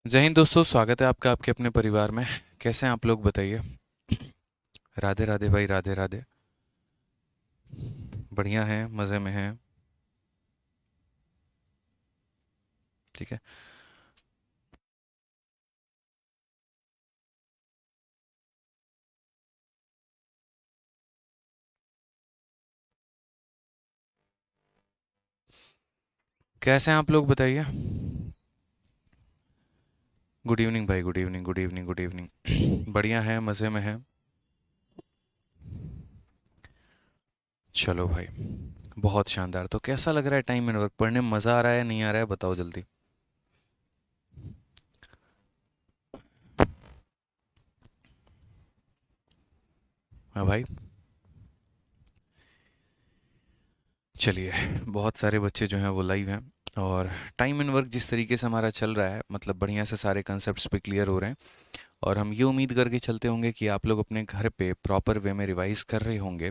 जय हिंद दोस्तों, स्वागत है आपका आपके अपने परिवार में। कैसे हैं आप लोग, बताइए। राधे राधे भाई, राधे राधे। बढ़िया हैं, मज़े में हैं। ठीक है। कैसे हैं आप लोग, बताइए। गुड इवनिंग भाई, good evening, good evening, good evening. बढ़िया है, मज़े में है। चलो भाई, बहुत शानदार। तो कैसा लग रहा है टाइम एंड वर्क? पढ़ने में मज़ा आ रहा है, नहीं आ रहा है? बताओ जल्दी। हाँ भाई। चलिए, बहुत सारे बच्चे जो हैं वो लाइव हैं। और टाइम एंड वर्क जिस तरीके से हमारा चल रहा है, मतलब बढ़िया से सारे कंसेप्ट्स पे क्लियर हो रहे हैं। और हम ये उम्मीद करके चलते होंगे कि आप लोग अपने घर पे प्रॉपर वे में रिवाइज कर रहे होंगे।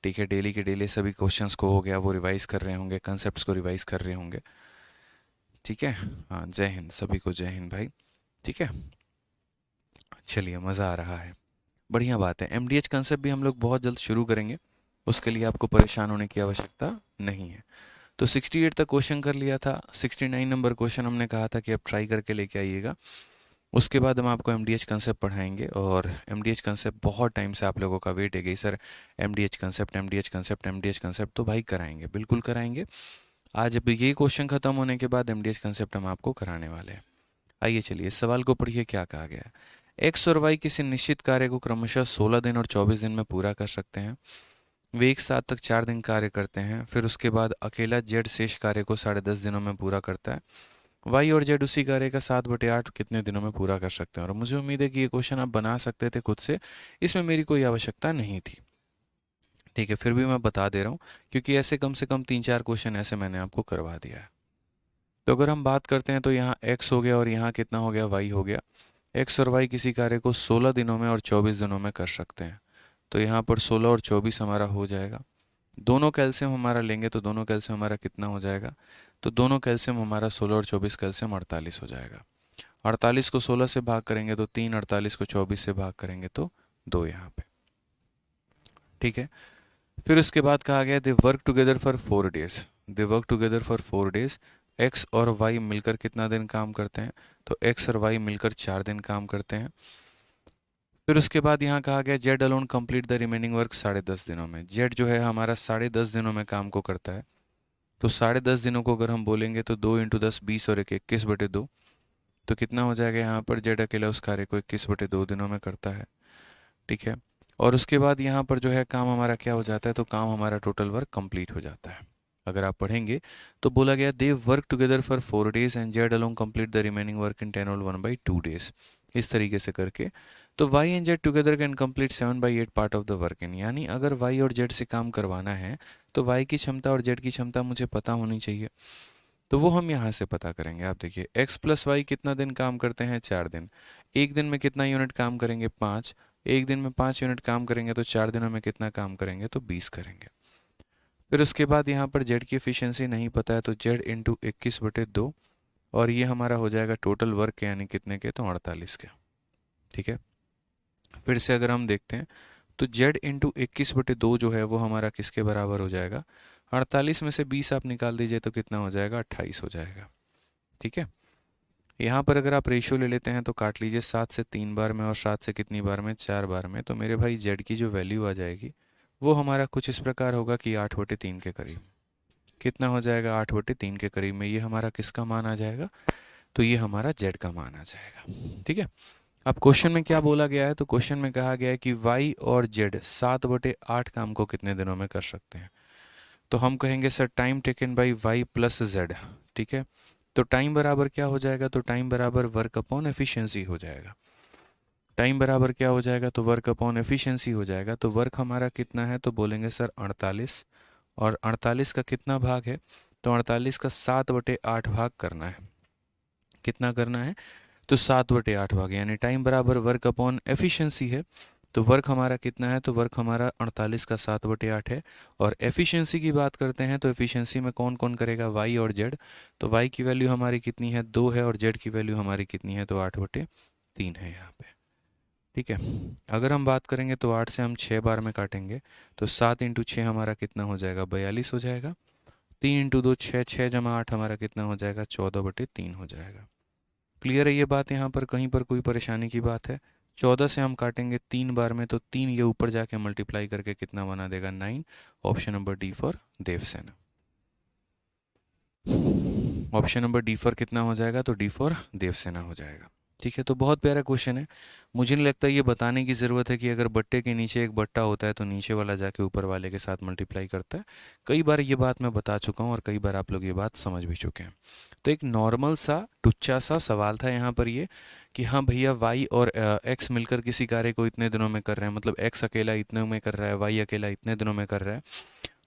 ठीक है, डेली के डेली सभी क्वेश्चंस को हो गया वो रिवाइज कर रहे होंगे, कंसेप्ट्स को रिवाइज कर रहे होंगे। ठीक है। हाँ, जय हिंद सभी को, जय हिंद भाई। ठीक है। चलिए, मज़ा आ रहा है। बढ़िया बात है। एमडीएच कंसेप्ट भी हम लोग बहुत जल्द शुरू करेंगे। उसके लिए आपको परेशान होने की आवश्यकता नहीं है। तो 68 तक क्वेश्चन कर लिया था। 69 नंबर क्वेश्चन हमने कहा था कि अब ट्राई करके लेके आइएगा। उसके बाद हम आपको एमडीएच कंसेप्ट पढ़ाएंगे। और एमडीएच कंसेप्ट बहुत टाइम से आप लोगों का वेट है कि sir MDH concept, MDH concept, MDH concept. तो भाई कराएंगे, बिल्कुल कराएंगे। आज अब ये क्वेश्चन खत्म होने के बाद एमडीएच कंसेप्ट हम आपको कराने वाले हैं। आइए चलिए, इस सवाल को पढ़िए, क्या कहा गया है। एक्स और वाई किसी निश्चित कार्य को क्रमशः 16 दिन और 24 दिन में पूरा कर सकते हैं। वे एक साथ तक 4 दिन कार्य करते हैं, फिर उसके बाद अकेला जेड शेष कार्य को 10.5 दिनों में पूरा करता है। वाई और जेड उसी कार्य का 7/8 कितने दिनों में पूरा कर सकते हैं? और मुझे उम्मीद है कि ये क्वेश्चन आप बना सकते थे खुद से, इसमें मेरी कोई आवश्यकता नहीं थी। ठीक है, फिर भी मैं बता दे रहा हूँ, क्योंकि ऐसे कम से कम 3-4 क्वेश्चन ऐसे मैंने आपको करवा दिया है। तो अगर हम बात करते हैं तो यहाँ x हो गया और यहाँ कितना हो गया, y हो गया। x और y किसी कार्य को 16 दिनों में और 24 दिनों में कर सकते हैं। तो यहाँ पर 16 और 24 हमारा हो जाएगा। दोनों कैल्शियम हमारा लेंगे तो दोनों कैल्शियम हमारा कितना हो जाएगा? तो दोनों कैल्शियम हमारा 16 और 24 कैल्शियम 48 हो जाएगा। 48 को 16 से भाग करेंगे तो 3, 48 को 24 से भाग करेंगे तो 2 यहाँ पे। ठीक है। फिर उसके बाद कहा गया they work together for 4 days. They work together for 4 days. X और वाई मिलकर कितना दिन काम करते हैं? तो एक्स और वाई मिलकर 4 दिन काम करते हैं। फिर उसके बाद यहाँ कहा गया Z alone complete the remaining work 10.5 दिनों में। जेड जो है हमारा 10.5 दिनों में काम को करता है। तो 10.5 दिनों को अगर हम बोलेंगे तो 2 × 10 20 और 1 21/2। तो कितना हो जाएगा यहाँ पर? जेड अकेला उस कार्य को 21/2 दिनों में करता है। ठीक है। और उसके बाद यहाँ पर जो है काम हमारा क्या हो जाता है? तो काम हमारा टोटल वर्क कंप्लीट हो जाता है। अगर आप पढ़ेंगे तो बोला गया they work together for 4 days and Z along complete the remaining work in 10 और 1/2 डेज। इस तरीके से करके तो Y and Z together can complete 7/8 part of the work in. यानी अगर वाई और जेड से काम करवाना है तो वाई की क्षमता और जेड की क्षमता मुझे पता होनी चाहिए। तो वो हम यहाँ से पता करेंगे। आप देखिए, एक्स प्लस वाई कितना दिन काम करते हैं? 4 दिन। एक दिन में कितना यूनिट काम करेंगे? 5। एक दिन में 5 यूनिट काम करेंगे तो 4 दिनों में कितना काम करेंगे? तो 20 करेंगे। फिर उसके बाद यहाँ पर जेड की एफिशिएंसी नहीं पता है तो जेड इंटू 21/2। और ये हमारा हो जाएगा टोटल वर्क के, यानी कितने के? तो 48 के। ठीक है। फिर से अगर हम देखते हैं तो जेड इंटू 21/2 जो है वो हमारा किसके बराबर हो जाएगा? 48 में से 20 आप निकाल दीजिए तो कितना हो जाएगा? 28 हो जाएगा। ठीक है। यहाँ पर अगर आप रेशियो ले लेते हैं तो काट लीजिए, 7 से 3 बार में और 7 से कितनी बार में? 4 बार में। तो मेरे भाई जेड की जो वैल्यू आ जाएगी वो हमारा कुछ इस प्रकार होगा कि 8/3 के करीब। कितना हो जाएगा? 8/3 के करीब में ये हमारा किसका मान आ जाएगा? तो ये हमारा जेड का मान आ जाएगा। ठीक है। अब क्वेश्चन में क्या बोला गया है? तो क्वेश्चन में कहा गया है कि वाई और जेड 7/8 काम को कितने दिनों में कर सकते हैं? तो हम कहेंगे sir time taken by Y plus Z. ठीक है। तो टाइम बराबर क्या हो जाएगा? तो टाइम बराबर वर्क अपॉन एफिशिएंसी हो जाएगा। टाइम बराबर क्या हो जाएगा? तो वर्क अपॉन एफिशिएंसी हो जाएगा। तो वर्क हमारा कितना है? तो बोलेंगे सर 48। और 48 का कितना भाग है? तो 48 का 7/8 भाग करना है। कितना करना है? तो 7/8 भाग, यानी टाइम बराबर वर्क अपॉन एफिशिएंसी है। तो वर्क हमारा कितना है, तो वर्क हमारा 48 का 7/8 है। और एफिशिएंसी की बात करते हैं तो एफिशिएंसी में कौन कौन करेगा, वाई और जेड। तो वाई की वैल्यू हमारी कितनी है, 2 है, और जेड की वैल्यू हमारी कितनी है, तो 8/3 है यहाँ पे। ठीक है, अगर हम बात करेंगे तो 8 से हम 6 बार में काटेंगे, तो 7 इंटू 6 हमारा कितना हो जाएगा, 42 हो जाएगा। 3 इंटू 2 6, 6 जमा 8 हमारा कितना हो जाएगा, 14/3 हो जाएगा। क्लियर है ये बात, यहाँ पर कहीं पर कोई परेशानी की बात है। 14 से हम काटेंगे 3 बार में, तो 3 ये ऊपर जाके मल्टीप्लाई करके कितना बना देगा, 9। Option number D for Devsena. Option number D for कितना हो जाएगा, तो डी फॉर देवसेना हो जाएगा। ठीक है, तो बहुत प्यारा क्वेश्चन है। मुझे नहीं लगता ये बताने की ज़रूरत है कि अगर बट्टे के नीचे एक बट्टा होता है तो नीचे वाला जाके ऊपर वाले के साथ मल्टीप्लाई करता है। कई बार ये बात मैं बता चुका हूँ और कई बार आप लोग ये बात समझ भी चुके हैं। तो एक नॉर्मल सा टुच्चा सा सवाल था यहाँ पर ये कि हाँ भैया वाई और एक्स मिलकर किसी कार्य को इतने दिनों में कर रहे हैं, मतलब एक्स अकेला इतने में कर रहा है, वाई अकेला इतने दिनों में कर रहा है।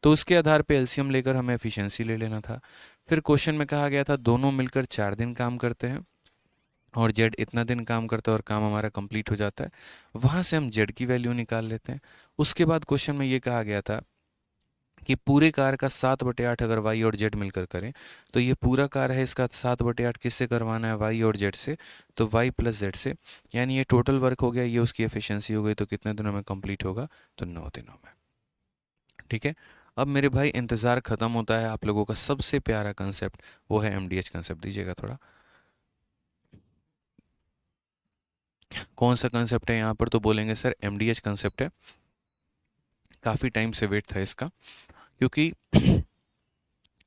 तो उसके आधार पे एलसीएम लेकर हमें एफिशिएंसी ले लेना था। फिर क्वेश्चन में कहा गया था दोनों मिलकर 4 दिन काम करते हैं और जेड इतना दिन काम करता है और काम हमारा कंप्लीट हो जाता है। वहाँ से हम जेड की वैल्यू निकाल लेते हैं। उसके बाद क्वेश्चन में ये कहा गया था कि पूरे कार का 7/8 अगर वाई और जेड मिलकर करें, तो ये पूरा कार है, इसका 7/8 किससे करवाना है, वाई और जेड से, तो वाई प्लस जेड से। यानी ये टोटल वर्क हो गया, ये उसकी एफिशिएंसी हो गई, तो कितने दिनों में कंप्लीट होगा, तो 9 दिनों में। ठीक है, अब मेरे भाई इंतज़ार ख़त्म होता है आप लोगों का सबसे प्यारा कंसेप्ट, वो है एमडीएच कंसेप्ट। दीजिएगा थोड़ा, कौन सा कंसेप्ट है यहाँ पर, तो बोलेंगे सर एमडीएच कंसेप्ट है। काफ़ी टाइम से वेट था इसका, क्योंकि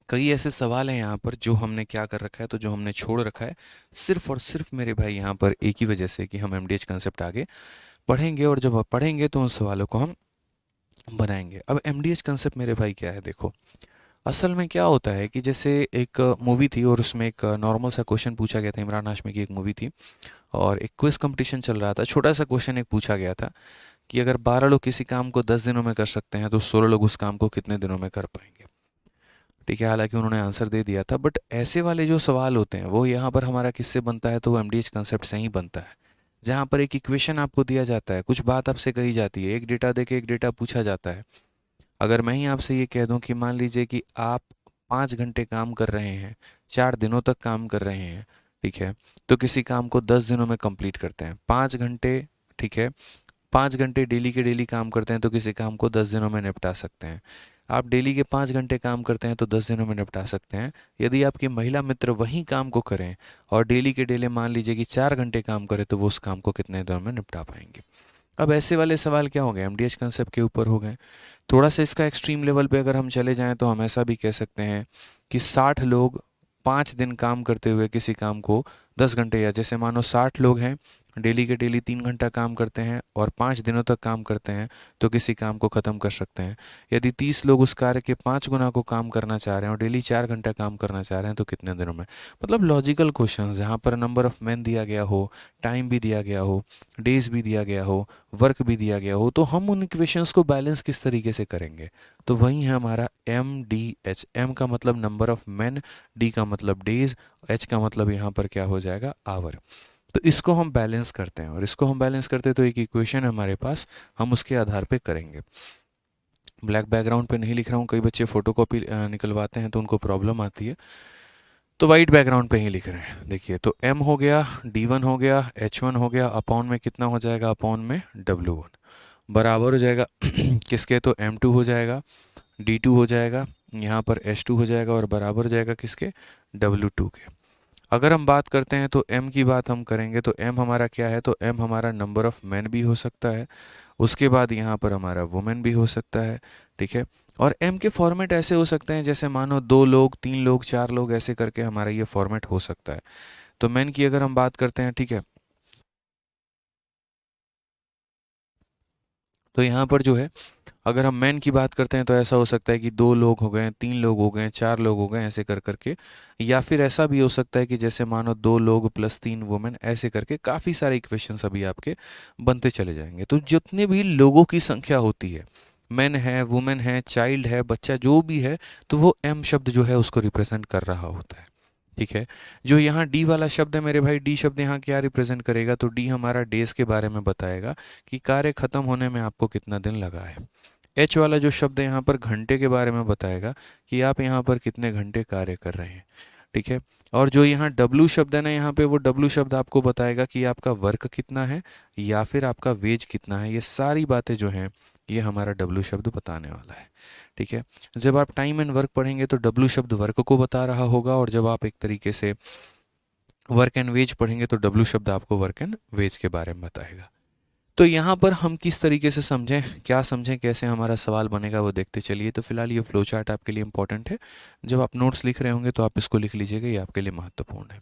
कई ऐसे सवाल हैं यहाँ पर जो हमने क्या कर रखा है, तो जो हमने छोड़ रखा है सिर्फ और सिर्फ मेरे भाई यहाँ पर एक ही वजह से कि हम एमडीएच कंसेप्ट आगे पढ़ेंगे, और जब आप पढ़ेंगे तो उन सवालों को हम बनाएंगे। अब एमडीएच कंसेप्ट मेरे भाई क्या है, देखो असल में क्या होता है कि जैसे एक मूवी थी और उसमें एक नॉर्मल सा क्वेश्चन पूछा गया था। इमरान हाशमी की एक मूवी थी और एक क्विज कंपटीशन चल रहा था। छोटा सा क्वेश्चन एक पूछा गया था कि अगर 12 लोग किसी काम को 10 दिनों में कर सकते हैं तो 16 लोग उस काम को कितने दिनों में कर पाएंगे। ठीक है, हालांकि उन्होंने आंसर दे दिया था, बट ऐसे वाले जो सवाल होते हैं वो यहाँ पर हमारा किससे बनता है, तो वो एमडीएच कंसेप्ट से ही बनता है। जहाँ पर एक इक्वेशन आपको दिया जाता है, कुछ बात आपसे कही जाती है, एक डेटा दे के एक डेटा पूछा जाता है। अगर मैं ही आपसे ये कह दूं कि मान लीजिए कि आप 5 घंटे काम कर रहे हैं, 4 दिनों तक काम कर रहे हैं, ठीक है, तो किसी काम को 10 दिनों में कंप्लीट करते हैं, 5 घंटे, ठीक है, 5 घंटे डेली के डेली काम करते हैं तो किसी काम को 10 दिनों में निपटा सकते हैं। आप डेली के 5 घंटे काम करते हैं तो 10 दिनों में निपटा सकते हैं। यदि आपके महिला मित्र वही काम को करें और डेली के डेली मान लीजिए कि 4 घंटे काम करें, तो वो उस काम को कितने दिनों में निपटा पाएंगे। अब ऐसे वाले सवाल क्या हो गए, एमडीएच कंसेप्ट के ऊपर हो गए। थोड़ा सा इसका एक्सट्रीम लेवल पे अगर हम चले जाएं तो हम ऐसा भी कह सकते हैं कि 60 लोग 5 दिन काम करते हुए किसी काम को 10 घंटे, या जैसे मानो 60 लोग हैं, डेली के डेली 3 घंटा काम करते हैं और 5 दिनों तक काम करते हैं, तो किसी काम को ख़त्म कर सकते हैं। यदि 30 लोग उस कार्य के 5 गुना को काम करना चाह रहे हैं और डेली 4 घंटा काम करना चाह रहे हैं, तो कितने दिनों में। मतलब लॉजिकल क्वेश्चन जहाँ पर नंबर ऑफ मैन दिया गया हो, टाइम भी दिया गया हो, डेज भी दिया गया हो, वर्क भी दिया गया हो, तो हम उन इक्वेशंस को बैलेंस किस तरीके से करेंगे, तो वही है हमारा एम डी एच। एम का मतलब नंबर ऑफ मैन, डी का मतलब डेज, एच का मतलब यहाँ पर क्या हो जाएगा, आवर। तो इसको हम बैलेंस करते हैं, और इसको हम बैलेंस करते हैं तो एक इक्वेशन है हमारे पास, हम उसके आधार पे करेंगे। ब्लैक बैकग्राउंड पे नहीं लिख रहा हूँ, कई बच्चे फोटोकॉपी निकलवाते हैं तो उनको प्रॉब्लम आती है, तो वाइट बैकग्राउंड पे ही लिख रहे हैं। देखिए, तो m हो गया, d1 हो गया, h1 हो गया, अपॉन में कितना हो जाएगा, अपॉन में w1 बराबर हो जाएगा किसके, तो m2 हो जाएगा, d2 हो जाएगा, यहाँ पर h2 हो जाएगा, और बराबर हो जाएगा किसके, w2 के। अगर हम बात करते हैं तो m की बात हम करेंगे तो m हमारा क्या है, तो m हमारा नंबर ऑफ मैन भी हो सकता है, उसके बाद यहाँ पर हमारा वुमेन भी हो सकता है। ठीक है, और m के फॉर्मेट ऐसे हो सकते हैं जैसे मानो 2 लोग, 3 लोग, 4 लोग, ऐसे करके हमारा ये फॉर्मेट हो सकता है। तो मैन की अगर हम बात करते हैं, ठीक है, तो यहाँ पर जो है अगर हम मैन की बात करते हैं तो ऐसा हो सकता है कि 2 लोग हो गए, 3 लोग हो गए, 4 लोग हो गए, ऐसे कर करके। या फिर ऐसा भी हो सकता है कि जैसे मानो 2 लोग प्लस 3 वुमेन, ऐसे करके काफ़ी सारे इक्वेशंस अभी आपके बनते चले जाएंगे। तो जितने भी लोगों की संख्या होती है, मैन है, वुमेन है, चाइल्ड है, बच्चा जो भी है, तो वो एम शब्द जो है उसको रिप्रेजेंट कर रहा होता है। ठीक है। जो यहाँ डी वाला शब्द है मेरे भाई, डी शब्द यहाँ क्या रिप्रेजेंट करेगा, तो डी हमारा डेज के बारे में बताएगा कि कार्य खत्म होने में आपको कितना दिन लगा है। एच वाला जो शब्द है यहाँ पर घंटे के बारे में बताएगा कि आप यहाँ पर कितने घंटे कार्य कर रहे हैं। ठीक है। और जो यहाँ डब्लू शब्द है ना, यहाँ पे वो डब्लू शब्द आपको बताएगा कि आपका वर्क कितना है या फिर आपका वेज कितना है। ये सारी बातें जो हैं ये हमारा डब्लू शब्द बताने वाला है। ठीक है। जब आप टाइम एंड वर्क पढ़ेंगे तो डब्लू शब्द वर्क को बता रहा होगा, और जब आप एक तरीके से वर्क एंड वेज पढ़ेंगे तो डब्लू शब्द आपको वर्क एंड वेज के बारे में बताएगा। तो यहाँ पर हम किस तरीके से समझें, क्या समझें, कैसे हमारा सवाल बनेगा वो देखते चलिए। तो फिलहाल ये फ्लो चार्ट आपके लिए इंपॉर्टेंट है। जब आप नोट्स लिख रहे होंगे तो आप इसको लिख लीजिएगा, ये आपके लिए महत्वपूर्ण है।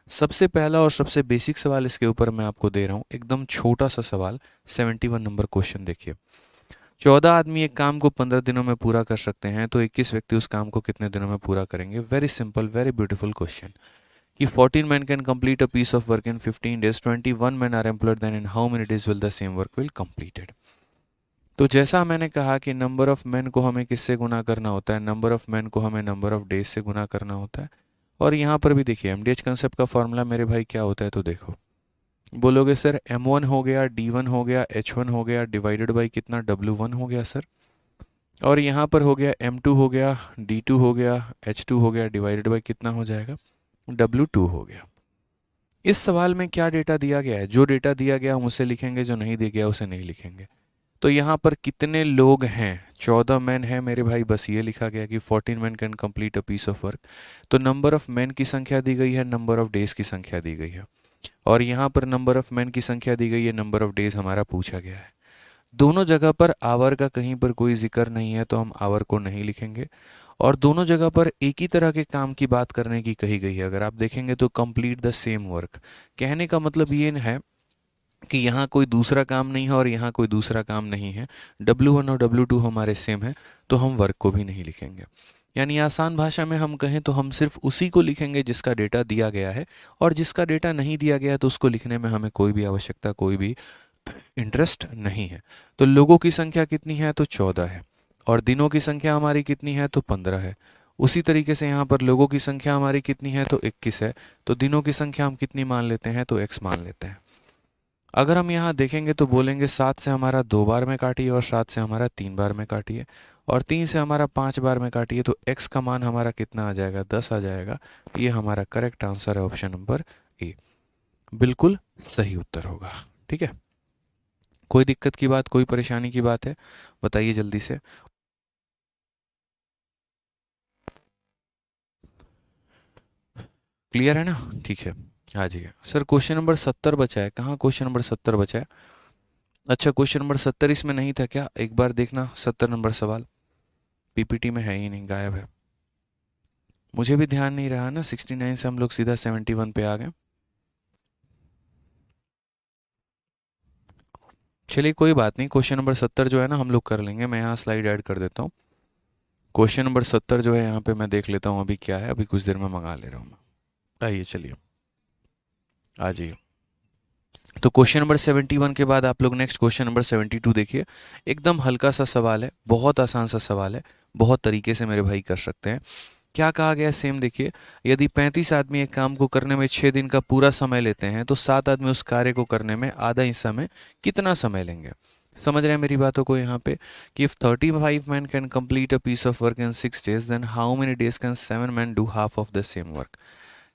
सबसे पहला और सबसे बेसिक सवाल इसके ऊपर मैं आपको दे रहा हूँ, एकदम छोटा सा सवाल। 71 नंबर क्वेश्चन देखिए। 14 आदमी एक काम को 15 दिनों में पूरा कर सकते हैं, तो 21 व्यक्ति उस काम को कितने दिनों में पूरा करेंगे। Very simple, very beautiful question. कि 14 men can complete a piece of work in 15 days, 21 men are employed, then in how many days will the same work will completed। तो जैसा मैंने कहा कि नंबर ऑफ मैन को हमें किससे गुना करना होता है, नंबर ऑफ मैन को हमें नंबर ऑफ डेज से गुना करना होता है। और यहाँ पर भी देखिए एमडीएच कंसेप्ट का फॉर्मूला मेरे भाई क्या होता है, तो देखो बोलोगे सर m1 हो गया, d1 हो गया, h1 हो गया, डिवाइडेड बाई कितना, w1 हो गया सर। और यहाँ पर हो गया m2 हो गया, d2 हो गया, h2 हो गया, डिवाइडेड बाई कितना हो जाएगा, w2 हो गया। इस सवाल में क्या डेटा दिया गया है, जो डेटा दिया गया हम उसे लिखेंगे, जो नहीं दिया गया उसे नहीं लिखेंगे। तो यहाँ पर कितने लोग हैं, 14 मैन है मेरे भाई, बस ये लिखा गया कि 14 man can complete a piece of work. तो नंबर ऑफ मैन की संख्या दी गई है, नंबर ऑफ डेज की संख्या दी गई है। और यहाँ पर नंबर ऑफ मैन की संख्या दी गई है, नंबर ऑफ डेज हमारा पूछा गया है। दोनों जगह पर आवर का कहीं पर कोई जिक्र नहीं है, तो हम आवर को नहीं लिखेंगे। और दोनों जगह पर एक ही तरह के काम की बात करने की कही गई है। अगर आप देखेंगे तो कंप्लीट द सेम वर्क, कहने का मतलब ये है कि यहाँ कोई दूसरा काम नहीं है और यहाँ कोई दूसरा काम नहीं है। W1 और W2 हमारे सेम है, तो हम वर्क को भी नहीं लिखेंगे। यानी आसान भाषा में हम कहें तो हम सिर्फ उसी को लिखेंगे जिसका डेटा दिया गया है, और जिसका डेटा नहीं दिया गया तो उसको लिखने में हमें कोई भी आवश्यकता, कोई भी इंटरेस्ट नहीं है। तो लोगों की संख्या कितनी है, तो 14 है। और दिनों की संख्या हमारी कितनी है, तो 15 है। उसी तरीके से यहाँ पर लोगों की संख्या हमारी कितनी है, तो 21 है। तो दिनों की संख्या हम कितनी मान लेते हैं, तो x मान लेते हैं। अगर हम यहाँ देखेंगे तो बोलेंगे 7 से हमारा 2 बार में काटिए, और 7 से हमारा 3 बार में काटिए, और 3 से हमारा 5 बार में काटिए, तो x का मान हमारा कितना आ जाएगा, 10 आ जाएगा। ये हमारा करेक्ट आंसर है, ऑप्शन नंबर ए, बिल्कुल सही उत्तर होगा। ठीक है। कोई दिक्कत की बात, कोई परेशानी की बात है, बताइए जल्दी से। क्लियर है ना, ठीक है। हाँ जी सर, क्वेश्चन नंबर 70 बचा है, कहाँ क्वेश्चन नंबर 70 बचा है। अच्छा, क्वेश्चन नंबर 70 इसमें नहीं था क्या, एक बार देखना 70 नंबर सवाल पीपीटी में है ही नहीं, गायब है। मुझे भी ध्यान नहीं रहा ना, 69 से हम लोग सीधा 71 पे आ गए। चलिए कोई बात नहीं, क्वेश्चन नंबर 70 जो है ना हम लोग कर लेंगे। मैं यहाँ स्लाइड ऐड कर देता हूँ। क्वेश्चन नंबर 70 जो है यहाँ पे मैं देख लेता हूँ अभी क्या है, अभी कुछ देर में मंगा ले रहा हूँ मैं। आइए चलिए, आ जाइए। तो क्वेश्चन नंबर 71 के बाद आप लोग नेक्स्ट क्वेश्चन नंबर 72 देखिए। एकदम हल्का सा सवाल है, बहुत आसान सा सवाल है, बहुत तरीके से मेरे भाई कर सकते हैं। क्या कहा गया है, सेम देखिए। यदि 35 आदमी एक काम को करने में 6 दिन का पूरा समय लेते हैं, तो 7 आदमी उस कार्य को करने में आधा हिस्सा में कितना समय लेंगे। समझ रहे हैं मेरी बातों को यहाँ पे, कि if 35 man can complete a piece of work in 6 days, then how many days can 7 man do half of the same work.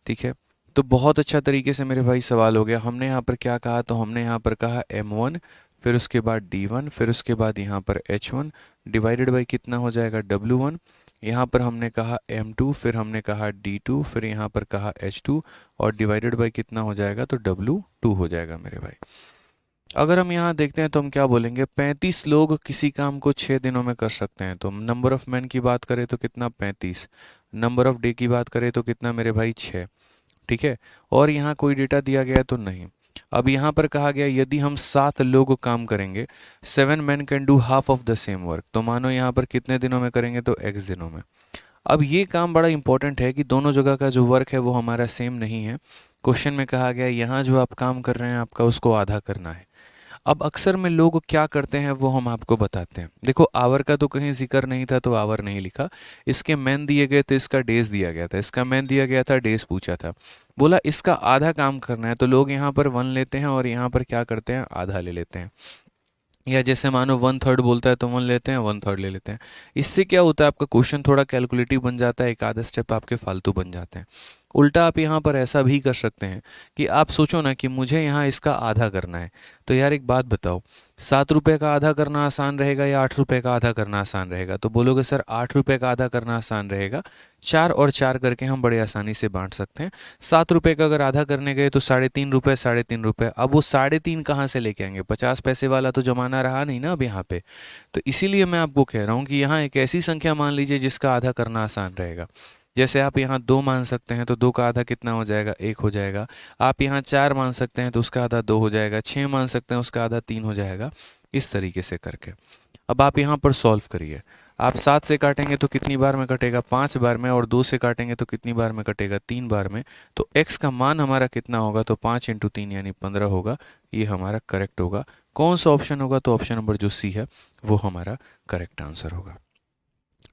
ठीक है। तो बहुत अच्छा तरीके से मेरे भाई सवाल हो गया। हमने यहाँ पर क्या कहा, तो हमने यहाँ पर कहा m1, फिर उसके बाद d1, फिर उसके बाद यहाँ पर h1, डिवाइडेड बाई कितना हो जाएगा, w1। यहाँ पर हमने कहा m2, फिर हमने कहा d2, फिर यहाँ पर कहा h2, और डिवाइडेड बाई कितना हो जाएगा, तो w2 हो जाएगा मेरे भाई। अगर हम यहाँ देखते हैं तो हम क्या बोलेंगे, 35 लोग किसी काम को 6 दिनों में कर सकते हैं। तो नंबर ऑफ मैन की बात करें तो कितना, 35। नंबर ऑफ डे की बात करें तो कितना मेरे भाई, 6। ठीक है। और यहाँ कोई डेटा दिया गया तो नहीं। अब यहाँ पर कहा गया यदि हम 7 लोग काम करेंगे, 7 man can do half of the same work, तो मानो यहाँ पर कितने दिनों में करेंगे, तो x दिनों में। अब ये काम बड़ा इंपॉर्टेंट है कि दोनों जगह का जो वर्क है वो हमारा सेम नहीं है। क्वेश्चन में कहा गया यहाँ जो आप काम कर रहे हैं आपका उसको आधा करना है। अब अक्सर में लोग क्या करते हैं वो हम आपको बताते हैं। देखो आवर का तो कहीं जिक्र नहीं था तो आवर नहीं लिखा, इसके मैन दिए गए थे, इसका डेज दिया गया था, इसका मैन दिया गया था, डेज पूछा था, बोला इसका आधा काम करना है, तो लोग यहाँ पर 1 लेते हैं और यहाँ पर क्या करते हैं, आधा ले लेते हैं। या जैसे मानो 1/3 बोलता है तो 1 लेते हैं, 1/3 ले लेते हैं। इससे क्या होता है, आपका क्वेश्चन थोड़ा कैलकुलेटिव बन जाता है, एक आधा स्टेप आपके फालतू बन जाते हैं। उल्टा आप यहाँ पर ऐसा भी कर सकते हैं कि आप सोचो ना कि मुझे यहाँ इसका आधा करना है, तो यार एक बात बताओ, 7 रुपये का आधा करना आसान रहेगा या 8 रुपये का आधा करना आसान रहेगा? तो बोलोगे सर 8 रुपये का आधा करना आसान रहेगा, 4 और 4 करके हम बड़े आसानी से बांट सकते हैं। 7 रुपये का अगर आधा करने गए तो 3.5 रुपये, 3.5 रुपये। अब वो 3.5 कहाँ से लेके आएंगे? 50 पैसे वाला तो जमाना रहा नहीं ना अब यहाँ पे। तो इसीलिए मैं आपको कह रहा हूँ कि यहाँ एक ऐसी संख्या मान लीजिए जिसका आधा करना आसान रहेगा। जैसे आप यहाँ 2 मान सकते हैं तो 2 का आधा कितना हो जाएगा, 1 हो जाएगा। आप यहाँ 4 मान सकते हैं तो उसका आधा 2 हो जाएगा। 6 मान सकते हैं उसका आधा 3 हो जाएगा। इस तरीके से करके अब आप यहाँ पर सॉल्व करिए। आप 7 से काटेंगे तो कितनी बार में कटेगा, 5 बार में, और 2 से काटेंगे तो कितनी बार में कटेगा, 3 बार में। तो x का मान हमारा कितना होगा, तो 5 × 3 यानी 15 होगा। ये हमारा करेक्ट होगा। कौन सा ऑप्शन होगा, तो ऑप्शन नंबर जो सी है वो हमारा करेक्ट आंसर होगा।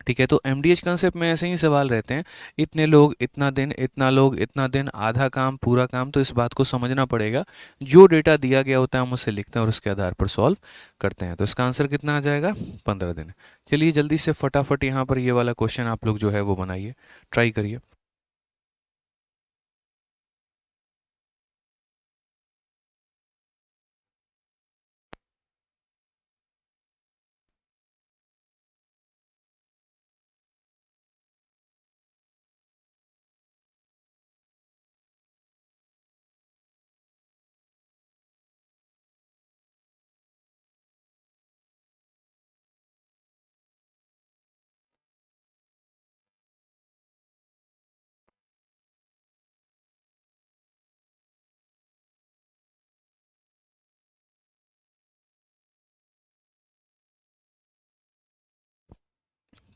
ठीक है, तो एमडीएच कंसेप्ट में ऐसे ही सवाल रहते हैं, इतने लोग इतना दिन, इतना लोग इतना दिन, आधा काम पूरा काम। तो इस बात को समझना पड़ेगा, जो डेटा दिया गया होता है हम उसे लिखते हैं और उसके आधार पर सॉल्व करते हैं। तो इसका आंसर कितना आ जाएगा, 15 दिन। चलिए जल्दी से फटाफट यहाँ पर ये वाला क्वेश्चन आप लोग जो है वो बनाइए, ट्राई करिए।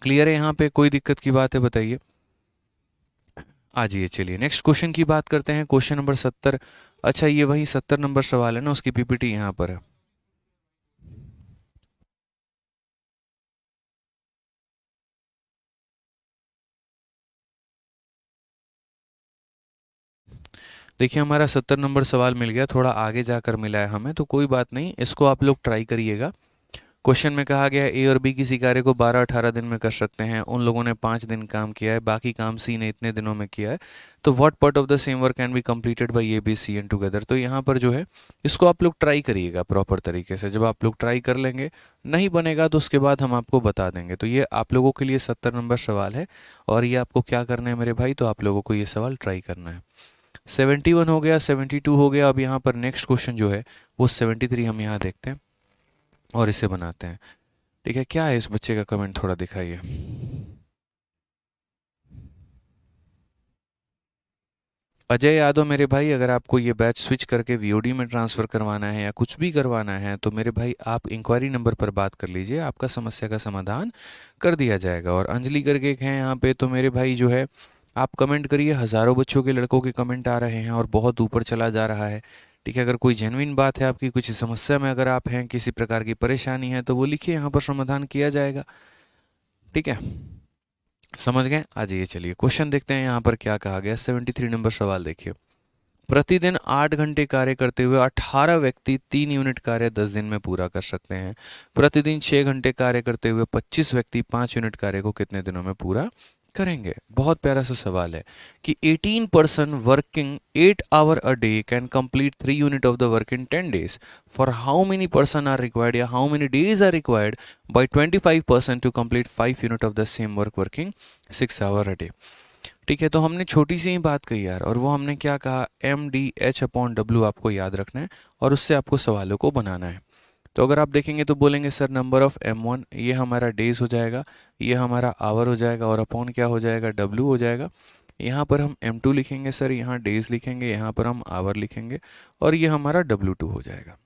क्लियर है यहाँ पे, कोई दिक्कत की बात है बताइए। आ जाइए, चलिए नेक्स्ट क्वेश्चन की बात करते हैं, क्वेश्चन नंबर 70। अच्छा ये वही 70 नंबर सवाल है ना, उसकी पीपीटी यहाँ पर है। देखिए हमारा 70 नंबर सवाल मिल गया, थोड़ा आगे जाकर मिला है हमें, तो कोई बात नहीं, इसको आप लोग ट्राई करिएगा। क्वेश्चन में कहा गया है ए और बी किसी कार्य को 12-18 दिन में कर सकते हैं। उन लोगों ने 5 दिन काम किया है, बाकी काम सी ने इतने दिनों में किया है। तो what part of the same work can be completed by A B C and together. तो यहाँ पर जो है इसको आप लोग ट्राई करिएगा प्रॉपर तरीके से। जब आप लोग ट्राई कर लेंगे, नहीं बनेगा तो उसके बाद हम आपको बता देंगे। तो ये आप लोगों के लिए 70 नंबर सवाल है, और ये आपको क्या करना है मेरे भाई, तो आप लोगों को ये सवाल ट्राई करना है। 71 हो गया, 72 हो गया। अब यहाँ पर नेक्स्ट क्वेश्चन जो है वो 73 हम यहाँ देखते हैं और इसे बनाते हैं। ठीक है, क्या है इस बच्चे का कमेंट, थोड़ा दिखाइए। अजय यादव मेरे भाई, अगर आपको ये बैच स्विच करके वीओडी में ट्रांसफ़र करवाना है या कुछ भी करवाना है तो मेरे भाई आप इंक्वायरी नंबर पर बात कर लीजिए, आपका समस्या का समाधान कर दिया जाएगा। और अंजलि करके एक हैं यहाँ पे, तो मेरे भाई जो है आप कमेंट करिए। हज़ारों बच्चों के लड़कों के कमेंट आ रहे हैं और बहुत ऊपर चला जा रहा है। ठीक है, अगर कोई जेन्युइन बात है आपकी, कुछ समस्या में अगर आप हैं, किसी प्रकार की परेशानी है, तो वो लिखिए, यहाँ पर समाधान किया जाएगा। ठीक है, समझ गए। आ जाइए, चलिए क्वेश्चन देखते हैं यहाँ पर क्या कहा गया। 73 नंबर सवाल देखिए। प्रतिदिन 8 घंटे कार्य करते हुए 18 व्यक्ति 3 यूनिट कार्य 10 दिन में पूरा कर सकते हैं। प्रतिदिन 6 घंटे कार्य करते हुए 25 व्यक्ति 5 यूनिट कार्य को कितने दिनों में पूरा करेंगे? बहुत प्यारा सा सवाल है कि 18 person working 8 hour a day can complete 3 unit of the work in 10 days. For how many person are required या how many days are required by 25% to complete 5 unit of the same work working 6 hour a day. ठीक है, तो हमने छोटी सी ही बात कही यार, और वो हमने क्या कहा, MDH/W आपको याद रखना है और उससे आपको सवालों को बनाना है। तो अगर आप देखेंगे तो बोलेंगे सर नंबर ऑफ M1, ये हमारा डेज हो जाएगा, ये हमारा आवर हो जाएगा, और अपॉन क्या हो जाएगा, W हो जाएगा। यहाँ पर हम M2 लिखेंगे सर, यहाँ डेज लिखेंगे, यहाँ पर हम आवर लिखेंगे, और ये हमारा W2 हो जाएगा।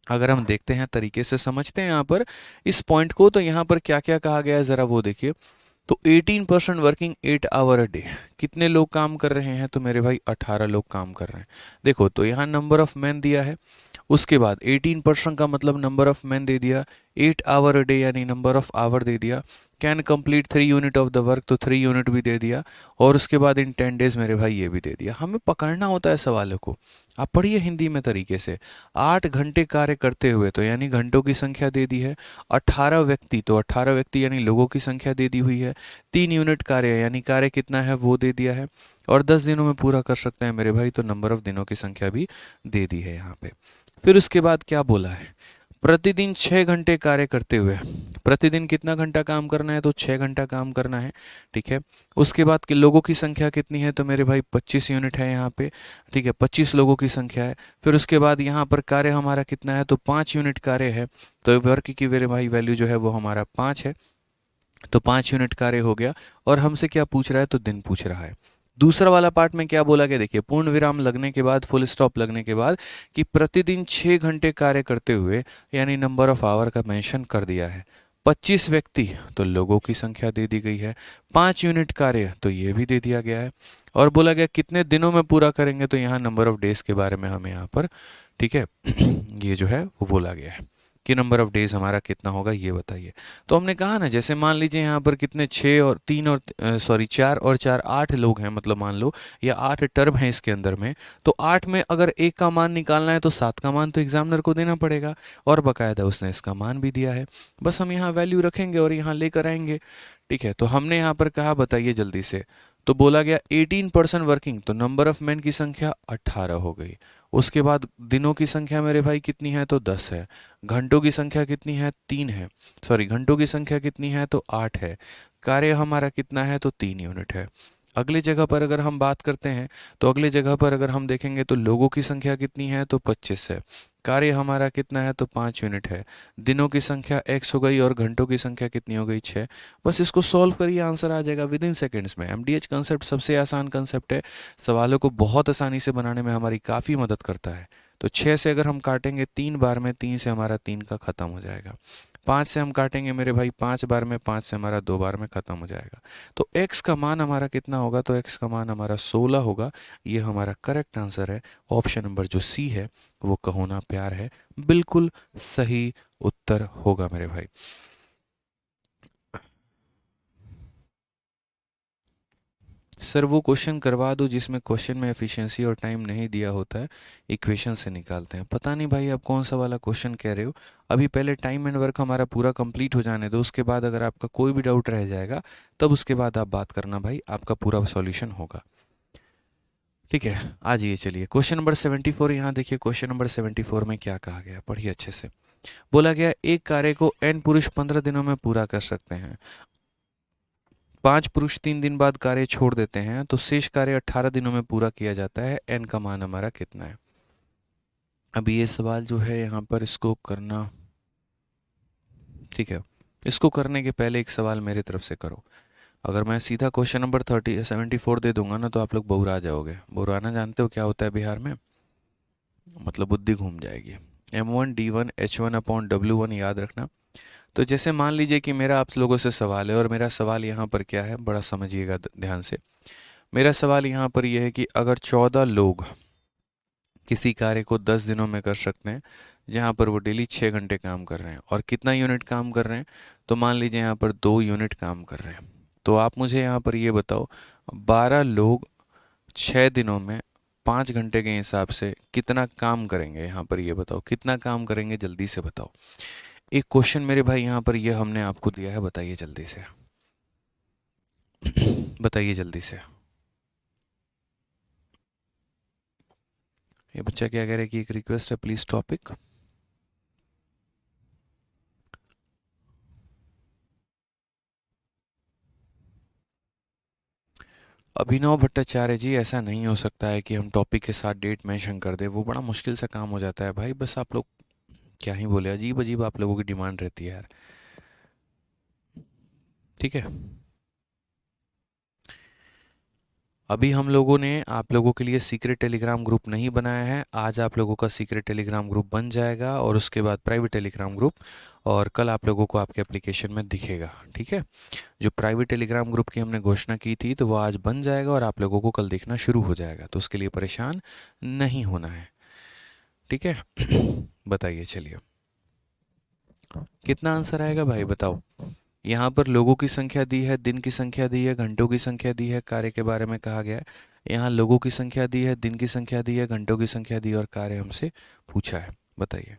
अगर हम देखते हैं तरीके से समझते हैं यहाँ पर इस पॉइंट को, तो यहाँ पर क्या क्या कहा गया है ज़रा वो देखिए। तो 18% वर्किंग 8 आवर अ डे, कितने लोग काम कर रहे हैं? तो मेरे भाई 18 लोग काम कर रहे हैं। देखो तो यहाँ नंबर ऑफ मैन दिया है, उसके बाद 18% का मतलब नंबर ऑफ मैन दे दिया, 8 आवर अ डे यानी नंबर ऑफ आवर दे दिया, can complete 3 unit of the work तो 3 यूनिट भी दे दिया, और उसके बाद इन 10 डेज मेरे भाई ये भी दे दिया। हमें पकड़ना होता है सवालों को। आप पढ़िए हिंदी में तरीके से। 8 घंटे कार्य करते हुए तो यानी घंटों की संख्या दे दी है, 18 व्यक्ति तो 18 व्यक्ति यानी लोगों की संख्या दे दी हुई है, 3 यूनिट कार्य यानी कार्य कितना है वो दे दिया है, और 10 दिनों में पूरा कर सकते हैं मेरे भाई तो नंबर ऑफ दिनों की संख्या भी दे दी है यहाँ पे। फिर उसके बाद क्या बोला है? प्रतिदिन 6 घंटे कार्य करते हुए, प्रतिदिन कितना घंटा काम करना है? तो 6 घंटा काम करना है। ठीक है, उसके बाद के लोगों की संख्या कितनी है? तो मेरे भाई 25 यूनिट है यहाँ पे। ठीक है, 25 लोगों की संख्या है। फिर उसके बाद यहाँ पर कार्य हमारा कितना है? तो 5 यूनिट कार्य है, तो वर्क की मेरे भाई वैल्यू जो है वो हमारा 5 है, तो 5 यूनिट कार्य हो गया। और हमसे क्या पूछ रहा है? तो दिन पूछ रहा है। दूसरा वाला पार्ट में क्या बोला गया? देखिए, पूर्ण विराम लगने के बाद, फुल स्टॉप लगने के बाद, कि प्रतिदिन 6 घंटे कार्य करते हुए यानी नंबर ऑफ आवर का मेंशन कर दिया है। 25 व्यक्ति तो लोगों की संख्या दे दी गई है, 5 यूनिट कार्य तो ये भी दे दिया गया है, और बोला गया कितने दिनों में पूरा करेंगे, तो यहाँ नंबर ऑफ डेज के बारे में हमें यहाँ पर, ठीक है, ये जो है वो बोला गया है कि नंबर ऑफ डेज हमारा कितना होगा ये बताइए। तो हमने कहा ना, जैसे मान लीजिए यहाँ पर कितने 4 और 4 8 लोग हैं, मतलब मान लो, या 8 टर्म है इसके अंदर में, तो 8 में अगर एक का मान निकालना है तो 7 का मान तो एग्जामिनर को देना पड़ेगा, और बकायदा उसने इसका मान भी दिया है। बस हम यहाँ वैल्यू रखेंगे और यहाँ लेकर आएंगे। ठीक है, तो हमने यहाँ पर कहा बताइए जल्दी से, तो बोला गया 18% वर्किंग, तो नंबर ऑफ मैन की संख्या 18 हो गई। उसके बाद दिनों की संख्या मेरे भाई कितनी है? तो 10 है। घंटों की संख्या कितनी है? 3 है। सॉरी, घंटों की संख्या कितनी है? तो 8 है। कार्य हमारा कितना है? तो 3 यूनिट है। अगली जगह पर अगर हम बात करते हैं, तो अगली जगह पर अगर हम देखेंगे तो लोगों की संख्या कितनी है? तो 25 है। कार्य हमारा कितना है? तो 5 यूनिट है। दिनों की संख्या x हो गई, और घंटों की संख्या कितनी हो गई? 6। बस इसको सॉल्व करिए, आंसर आ जाएगा विद इन सेकेंड्स में। एमडीएच कंसेप्ट सबसे आसान कंसेप्ट है, सवालों को बहुत आसानी से बनाने में हमारी काफ़ी मदद करता है। तो 6 से अगर हम काटेंगे 3 बार में, 3 से हमारा 3 का ख़त्म हो जाएगा। 5 से हम काटेंगे मेरे भाई 5 बार में, 5 से हमारा 2 बार में ख़त्म हो जाएगा। तो x का मान हमारा कितना होगा? तो x का मान हमारा 16 होगा। ये हमारा करेक्ट आंसर है। ऑप्शन नंबर जो सी है वो कहो ना प्यार है, बिल्कुल सही उत्तर होगा मेरे भाई। सर वो क्वेश्चन करवा दो जिसमें क्वेश्चन में एफिशिएंसी और टाइम नहीं दिया होता है, इक्वेशन से निकालते हैं। पता नहीं भाई आप कौन सा वाला क्वेश्चन कह रहे हो। अभी पहले टाइम एंड वर्क हमारा पूरा कंप्लीट हो जाने दो, उसके बाद अगर आपका कोई भी डाउट रह जाएगा तब उसके बाद आप बात करना भाई, आपका पूरा सॉल्यूशन होगा। ठीक है, आ जाइए, चलिए क्वेश्चन नंबर 74। यहाँ देखिए क्वेश्चन नंबर 74 में क्या कहा गया, पढ़िए अच्छे से। बोला गया एक कार्य को n पुरुष 15 दिनों में पूरा कर सकते हैं, 5 पुरुष 3 दिन बाद कार्य छोड़ देते हैं, तो शेष कार्य 18 दिनों में पूरा किया जाता है। n का मान हमारा कितना है? अभी ये सवाल जो है यहाँ पर इसको करना, ठीक है, इसको करने के पहले एक सवाल मेरी तरफ से करो। अगर मैं सीधा क्वेश्चन नंबर 74 दे दूंगा ना तो आप लोग बहुरा जाओगे। बहुराना जानते हो क्या होता है बिहार में? मतलब बुद्धि घूम जाएगी। M1 D1 H1/W1 याद रखना। तो जैसे मान लीजिए कि मेरा आप लोगों से सवाल है, और मेरा सवाल यहाँ पर क्या है, बड़ा समझिएगा ध्यान से। मेरा सवाल यहाँ पर यह है कि अगर 14 लोग किसी कार्य को 10 दिनों में कर सकते हैं, जहाँ पर वो डेली 6 घंटे काम कर रहे हैं, और कितना यूनिट काम कर रहे हैं? तो मान लीजिए यहाँ पर 2 यूनिट काम कर रहे हैं। तो आप मुझे यहाँ पर ये बताओ, 12 लोग 6 दिनों में 5 घंटे के हिसाब से कितना काम करेंगे? यहाँ पर ये बताओ कितना काम करेंगे, जल्दी से बताओ। एक क्वेश्चन मेरे भाई यहाँ पर ये हमने आपको दिया है, बताइए जल्दी से। बताइए जल्दी से। ये बच्चा क्या कह रहा है कि एक रिक्वेस्ट है, प्लीज टॉपिक। अभिनव भट्टाचार्य जी, ऐसा नहीं हो सकता है कि हम टॉपिक के साथ डेट मेंशन कर दें, वो बड़ा मुश्किल सा काम हो जाता है भाई। बस आप लोग क्या ही बोले, अजीब अजीब आप लोगों की डिमांड रहती है यार। ठीक है, अभी हम लोगों ने आप लोगों के लिए सीक्रेट टेलीग्राम ग्रुप नहीं बनाया है। आज आप लोगों का सीक्रेट टेलीग्राम ग्रुप बन जाएगा और उसके बाद प्राइवेट टेलीग्राम ग्रुप, और कल आप लोगों को आपके एप्लीकेशन में दिखेगा। ठीक है, जो प्राइवेट टेलीग्राम ग्रुप की हमने घोषणा की थी तो वो आज बन जाएगा और आप लोगों को कल दिखना शुरू हो जाएगा, तो उसके लिए परेशान नहीं होना है। ठीक है। बताइए, चलिए कितना आंसर आएगा भाई बताओ। यहाँ पर लोगों की संख्या दी है, दिन की संख्या दी है, घंटों की संख्या दी है, कार्य के बारे में कहा गया है। यहाँ लोगों की संख्या दी है, दिन की संख्या दी है, घंटों की संख्या दी है और कार्य हमसे पूछा है। बताइए।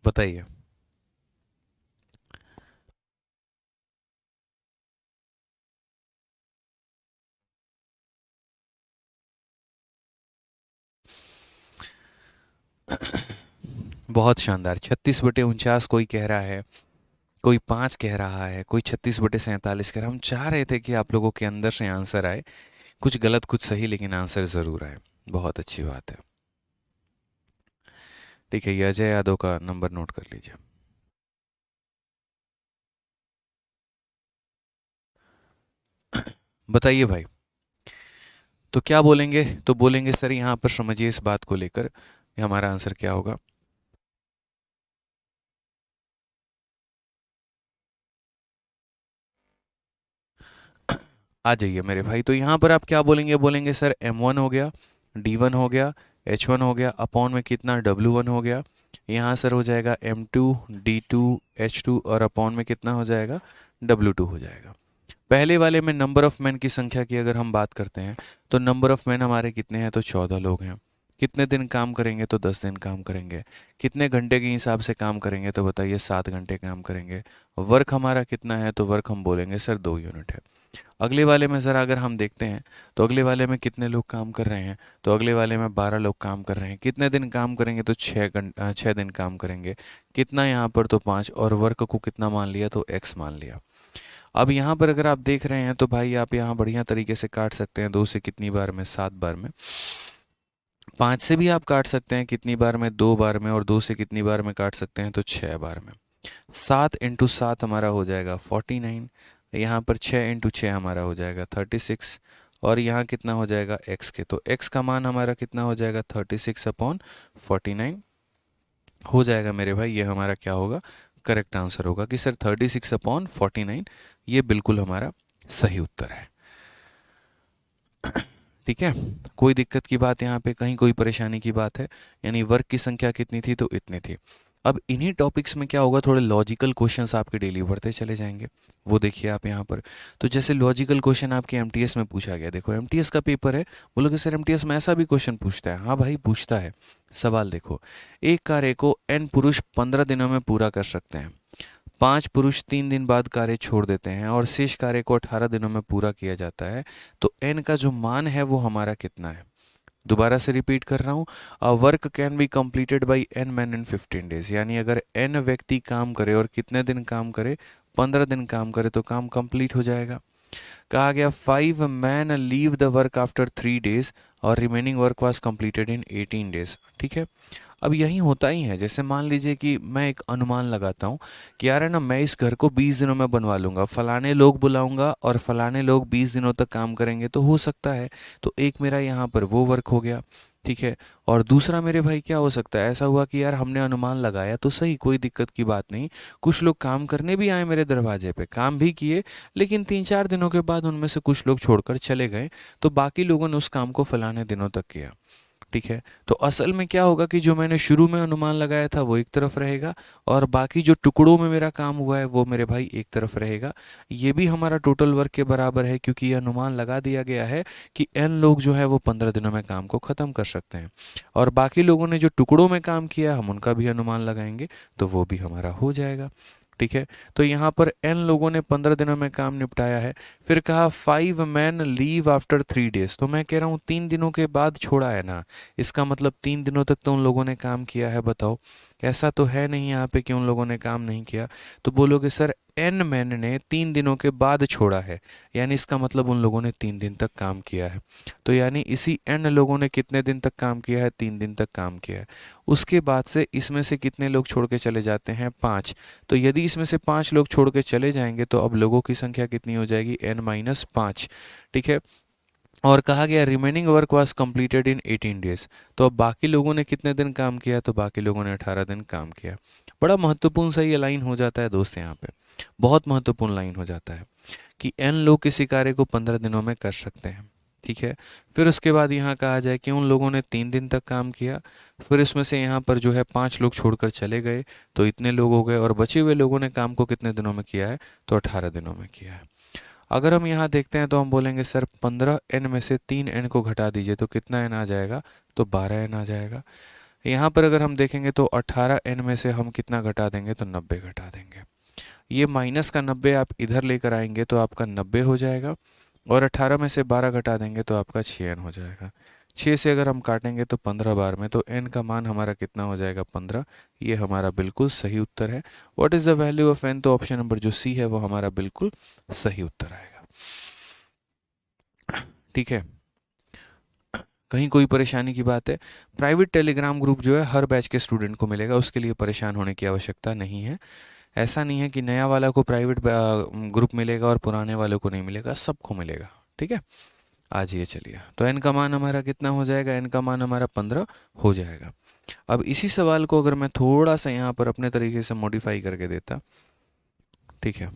बताइए। बहुत शानदार। 36/49 कोई कह रहा है, कोई 5 कह रहा है, कोई 36/47 कह रहा है। हम चाह रहे थे कि आप लोगों के अंदर से आंसर आए, कुछ गलत कुछ सही, लेकिन आंसर ज़रूर आए। बहुत अच्छी बात है। ठीक है, ये अजय यादव का नंबर नोट कर लीजिए। बताइए भाई। तो क्या बोलेंगे? तो बोलेंगे सर यहाँ पर समझिए इस बात को लेकर हमारा आंसर क्या होगा। आ जाइए मेरे भाई। तो यहाँ पर आप क्या बोलेंगे? बोलेंगे सर M1 हो गया, D1 हो गया, H1 हो गया, अपॉन में कितना W1 हो गया। यहाँ सर हो जाएगा M2 D2 H2 और अपॉन में कितना हो जाएगा? W2 हो जाएगा। पहले वाले में नंबर ऑफ मैन की संख्या की अगर हम बात करते हैं तो नंबर ऑफ मैन हमारे कितने हैं? तो 14 लोग हैं। कितने दिन काम करेंगे? तो 10 दिन काम करेंगे। कितने घंटे के हिसाब से काम करेंगे? तो बताइए 7 घंटे काम करेंगे। वर्क हमारा कितना है? तो वर्क हम बोलेंगे सर 2 यूनिट है। अगले वाले में ज़रा अगर हम देखते हैं तो अगले वाले में कितने लोग काम कर रहे हैं? तो अगले वाले में 12 लोग काम कर रहे हैं। कितने दिन काम करेंगे? तो 6 दिन काम करेंगे। कितना यहाँ पर? तो 5, और वर्क को कितना मान लिया? तो x मान लिया। अब यहाँ पर अगर आप देख रहे हैं तो भाई आप यहाँ बढ़िया तरीके से काट सकते हैं। 2 से कितनी बार में? 7 बार में। 5 से भी आप काट सकते हैं कितनी बार में? 2 बार में। और 2 से कितनी बार में काट सकते हैं? तो 6 बार में। 7 × 7 हमारा हो जाएगा 49। यहाँ पर 6 × 6 हमारा हो जाएगा 36। और यहाँ कितना हो जाएगा? x के, तो x का मान हमारा कितना हो जाएगा? 36/49 हो जाएगा मेरे भाई। ये हमारा क्या होगा? करेक्ट आंसर होगा कि सर 36/49 ये बिल्कुल हमारा सही उत्तर है। ठीक है, कोई दिक्कत की बात यहाँ पे, कहीं कोई परेशानी की बात है? यानी वर्ग की संख्या कितनी थी? तो इतनी थी। अब इन्हीं टॉपिक्स में क्या होगा, थोड़े लॉजिकल क्वेश्चंस आपके डेली बढ़ते चले जाएंगे। वो देखिए आप यहाँ पर। तो जैसे लॉजिकल क्वेश्चन आपके एमटीएस में पूछा गया, देखो एमटीएस का पेपर है, बोलोगे सर एमटीएस में ऐसा भी क्वेश्चन पूछता है? हाँ भाई पूछता है। सवाल देखो, एक कार्य को n पुरुष 15 दिनों में पूरा कर सकते हैं। 5 पुरुष 3 दिन बाद कार्य छोड़ देते हैं और शेष कार्य को 18 दिनों में पूरा किया जाता है। तो n का जो मान है वो हमारा कितना है? दोबारा से रिपीट कर रहा हूँ। A work can be completed by n man in 15 days. यानी अगर n व्यक्ति काम करे और कितने दिन काम करे? 15 दिन काम करे तो काम कंप्लीट हो जाएगा। कहा गया 5 man leave the work after 3 days और remaining work was completed in 18 days. ठीक है, अब यही होता ही है। जैसे मान लीजिए कि मैं एक अनुमान लगाता हूँ कि यार है ना, मैं इस घर को 20 दिनों में बनवा लूँगा, फलाने लोग बुलाऊंगा और फलाने लोग 20 दिनों तक काम करेंगे तो हो सकता है। तो एक मेरा यहाँ पर वो वर्क हो गया। ठीक है, और दूसरा मेरे भाई क्या हो सकता है? ऐसा हुआ कि यार हमने अनुमान लगाया तो सही, कोई दिक्कत की बात नहीं। कुछ लोग काम करने भी आए मेरे दरवाजे पे, काम भी किए, लेकिन 3-4 दिनों के बाद उनमें से कुछ लोग छोड़कर चले गए, तो बाकी लोगों ने उस काम को फलाने दिनों तक किया। ठीक है, तो असल में क्या होगा कि जो मैंने शुरू में अनुमान लगाया था वो एक तरफ रहेगा, और बाकी जो टुकड़ों में मेरा काम हुआ है वो मेरे भाई एक तरफ रहेगा। ये भी हमारा टोटल वर्क के बराबर है, क्योंकि ये अनुमान लगा दिया गया है कि n लोग जो है वो 15 दिनों में काम को ख़त्म कर सकते हैं, और बाकी लोगों ने जो टुकड़ों में काम किया हम उनका भी अनुमान लगाएंगे तो वो भी हमारा हो जाएगा। ठीक है, तो यहाँ पर n लोगों ने 15 दिनों में काम निपटाया है। फिर कहा 5 मैन लीव आफ्टर 3 डेज, तो मैं कह रहा हूँ 3 दिनों के बाद छोड़ा है ना, इसका मतलब 3 दिनों तक तो उन लोगों ने काम किया है। बताओ ऐसा तो है नहीं यहाँ पे कि उन लोगों ने काम नहीं किया। तो बोलोगे सर एन मैन ने 3 दिनों के बाद छोड़ा है, यानी इसका मतलब उन लोगों ने 3 दिन तक काम किया है। तो यानी इसी एन लोगों ने कितने दिन तक काम किया है, 3 दिन तक काम किया है। उसके बाद से इसमें से कितने लोग छोड़ के चले जाते हैं, 5। तो यदि इसमें से 5 लोग छोड़ के चले जाएंगे तो अब लोगों की संख्या कितनी हो जाएगी, n-5। ठीक है। और कहा गया remaining work was completed in 18 days. तो अब बाकी लोगों ने कितने दिन काम किया, तो बाकी लोगों ने 18 दिन काम किया। बड़ा महत्वपूर्ण सा ये लाइन हो जाता है दोस्त, यहाँ पे बहुत महत्वपूर्ण लाइन हो जाता है कि एन लोग किसी कार्य को 15 दिनों में कर सकते हैं। ठीक है। फिर उसके बाद यहाँ कहा जाए कि उन लोगों ने 3 दिन तक काम किया, फिर इसमें से यहाँ पर जो है 5 लोग छोड़कर चले गए, तो इतने लोग हो गए, और बचे हुए लोगों ने काम को कितने दिनों में किया है, तो 18 दिनों में किया है। अगर हम यहाँ देखते हैं तो हम बोलेंगे सर 15n में से 3n को घटा दीजिए तो कितना n आ जाएगा, तो 12n आ जाएगा। यहाँ पर अगर हम देखेंगे तो 18n में से हम कितना घटा देंगे, तो 90 घटा देंगे। ये माइनस का 90 आप इधर लेकर आएंगे तो आपका 90 हो जाएगा, और 18 में से 12 घटा देंगे तो आपका 6n हो जाएगा। 6 से अगर हम काटेंगे तो 15 बार में, तो n का मान हमारा कितना हो जाएगा, 15। ये हमारा बिल्कुल सही उत्तर है। What is the value of n, तो ऑप्शन नंबर जो सी है वो हमारा बिल्कुल सही उत्तर आएगा। ठीक है। कहीं कोई परेशानी की बात है, प्राइवेट टेलीग्राम ग्रुप जो है हर बैच के स्टूडेंट को मिलेगा, उसके लिए परेशान होने की आवश्यकता नहीं है। ऐसा नहीं है कि नया वाला को प्राइवेट ग्रुप मिलेगा और पुराने वालों को नहीं मिलेगा, सबको मिलेगा। ठीक है। आज ये चलिए, तो n का मान हमारा कितना हो जाएगा, n का मान हमारा 15 हो जाएगा। अब इसी सवाल को अगर मैं थोड़ा सा यहाँ पर अपने तरीके से मॉडिफाई करके देता, ठीक है,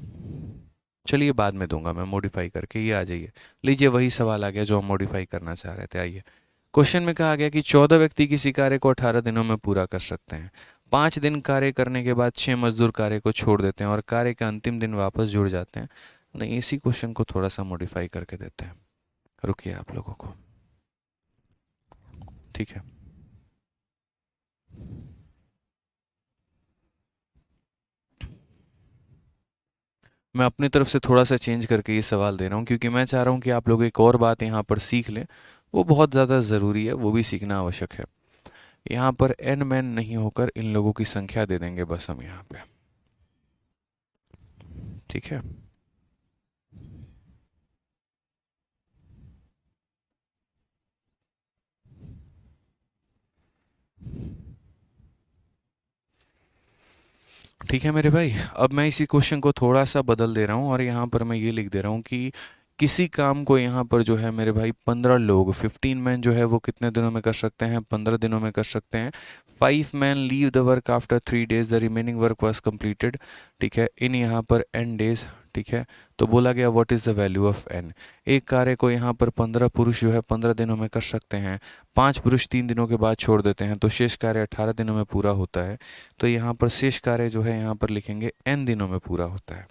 चलिए बाद में दूंगा मैं मॉडिफाई करके, ये आ जाइए। लीजिए वही सवाल आ गया जो हम मॉडिफाई करना चाह रहे थे। आइए, क्वेश्चन में कहा गया कि 14 व्यक्ति किसी कार्य को 18 दिनों में पूरा कर सकते हैं। 5 दिन कार्य करने के बाद 6 मजदूर कार्य को छोड़ देते हैं और कार्य के अंतिम दिन वापस जुड़ जाते हैं। नहीं, इसी क्वेश्चन को थोड़ा सा मॉडिफाई करके देते हैं। रुकिए आप लोगों को, ठीक है। मैं अपनी तरफ से थोड़ा सा चेंज करके ये सवाल दे रहा हूँ, क्योंकि मैं चाह रहा हूँ कि आप लोग एक और बात यहाँ पर सीख लें, वो बहुत ज़्यादा ज़रूरी है, वो भी सीखना आवश्यक है। यहाँ पर एन मैन नहीं होकर इन लोगों की संख्या दे देंगे बस हम यहाँ पे। ठीक है। ठीक है मेरे भाई, अब मैं इसी क्वेश्चन को थोड़ा सा बदल दे रहा हूँ और यहाँ पर मैं ये लिख दे रहा हूँ कि किसी काम को यहाँ पर जो है मेरे भाई 15 लोग, 15 मैन जो है वो कितने दिनों में कर सकते हैं, 15 दिनों में कर सकते हैं। 5 man leave the work after 3 days, the remaining work was completed. ठीक है, इन यहाँ पर n डेज। ठीक है। तो बोला गया what is the value of n। एक कार्य को यहाँ पर 15 पुरुष जो है 15 दिनों में कर सकते हैं, 5 पुरुष 3 दिनों के बाद छोड़ देते हैं, तो शेष कार्य 18 दिनों में पूरा होता है। तो यहाँ पर शेष कार्य जो है यहाँ पर लिखेंगे n दिनों में पूरा होता है।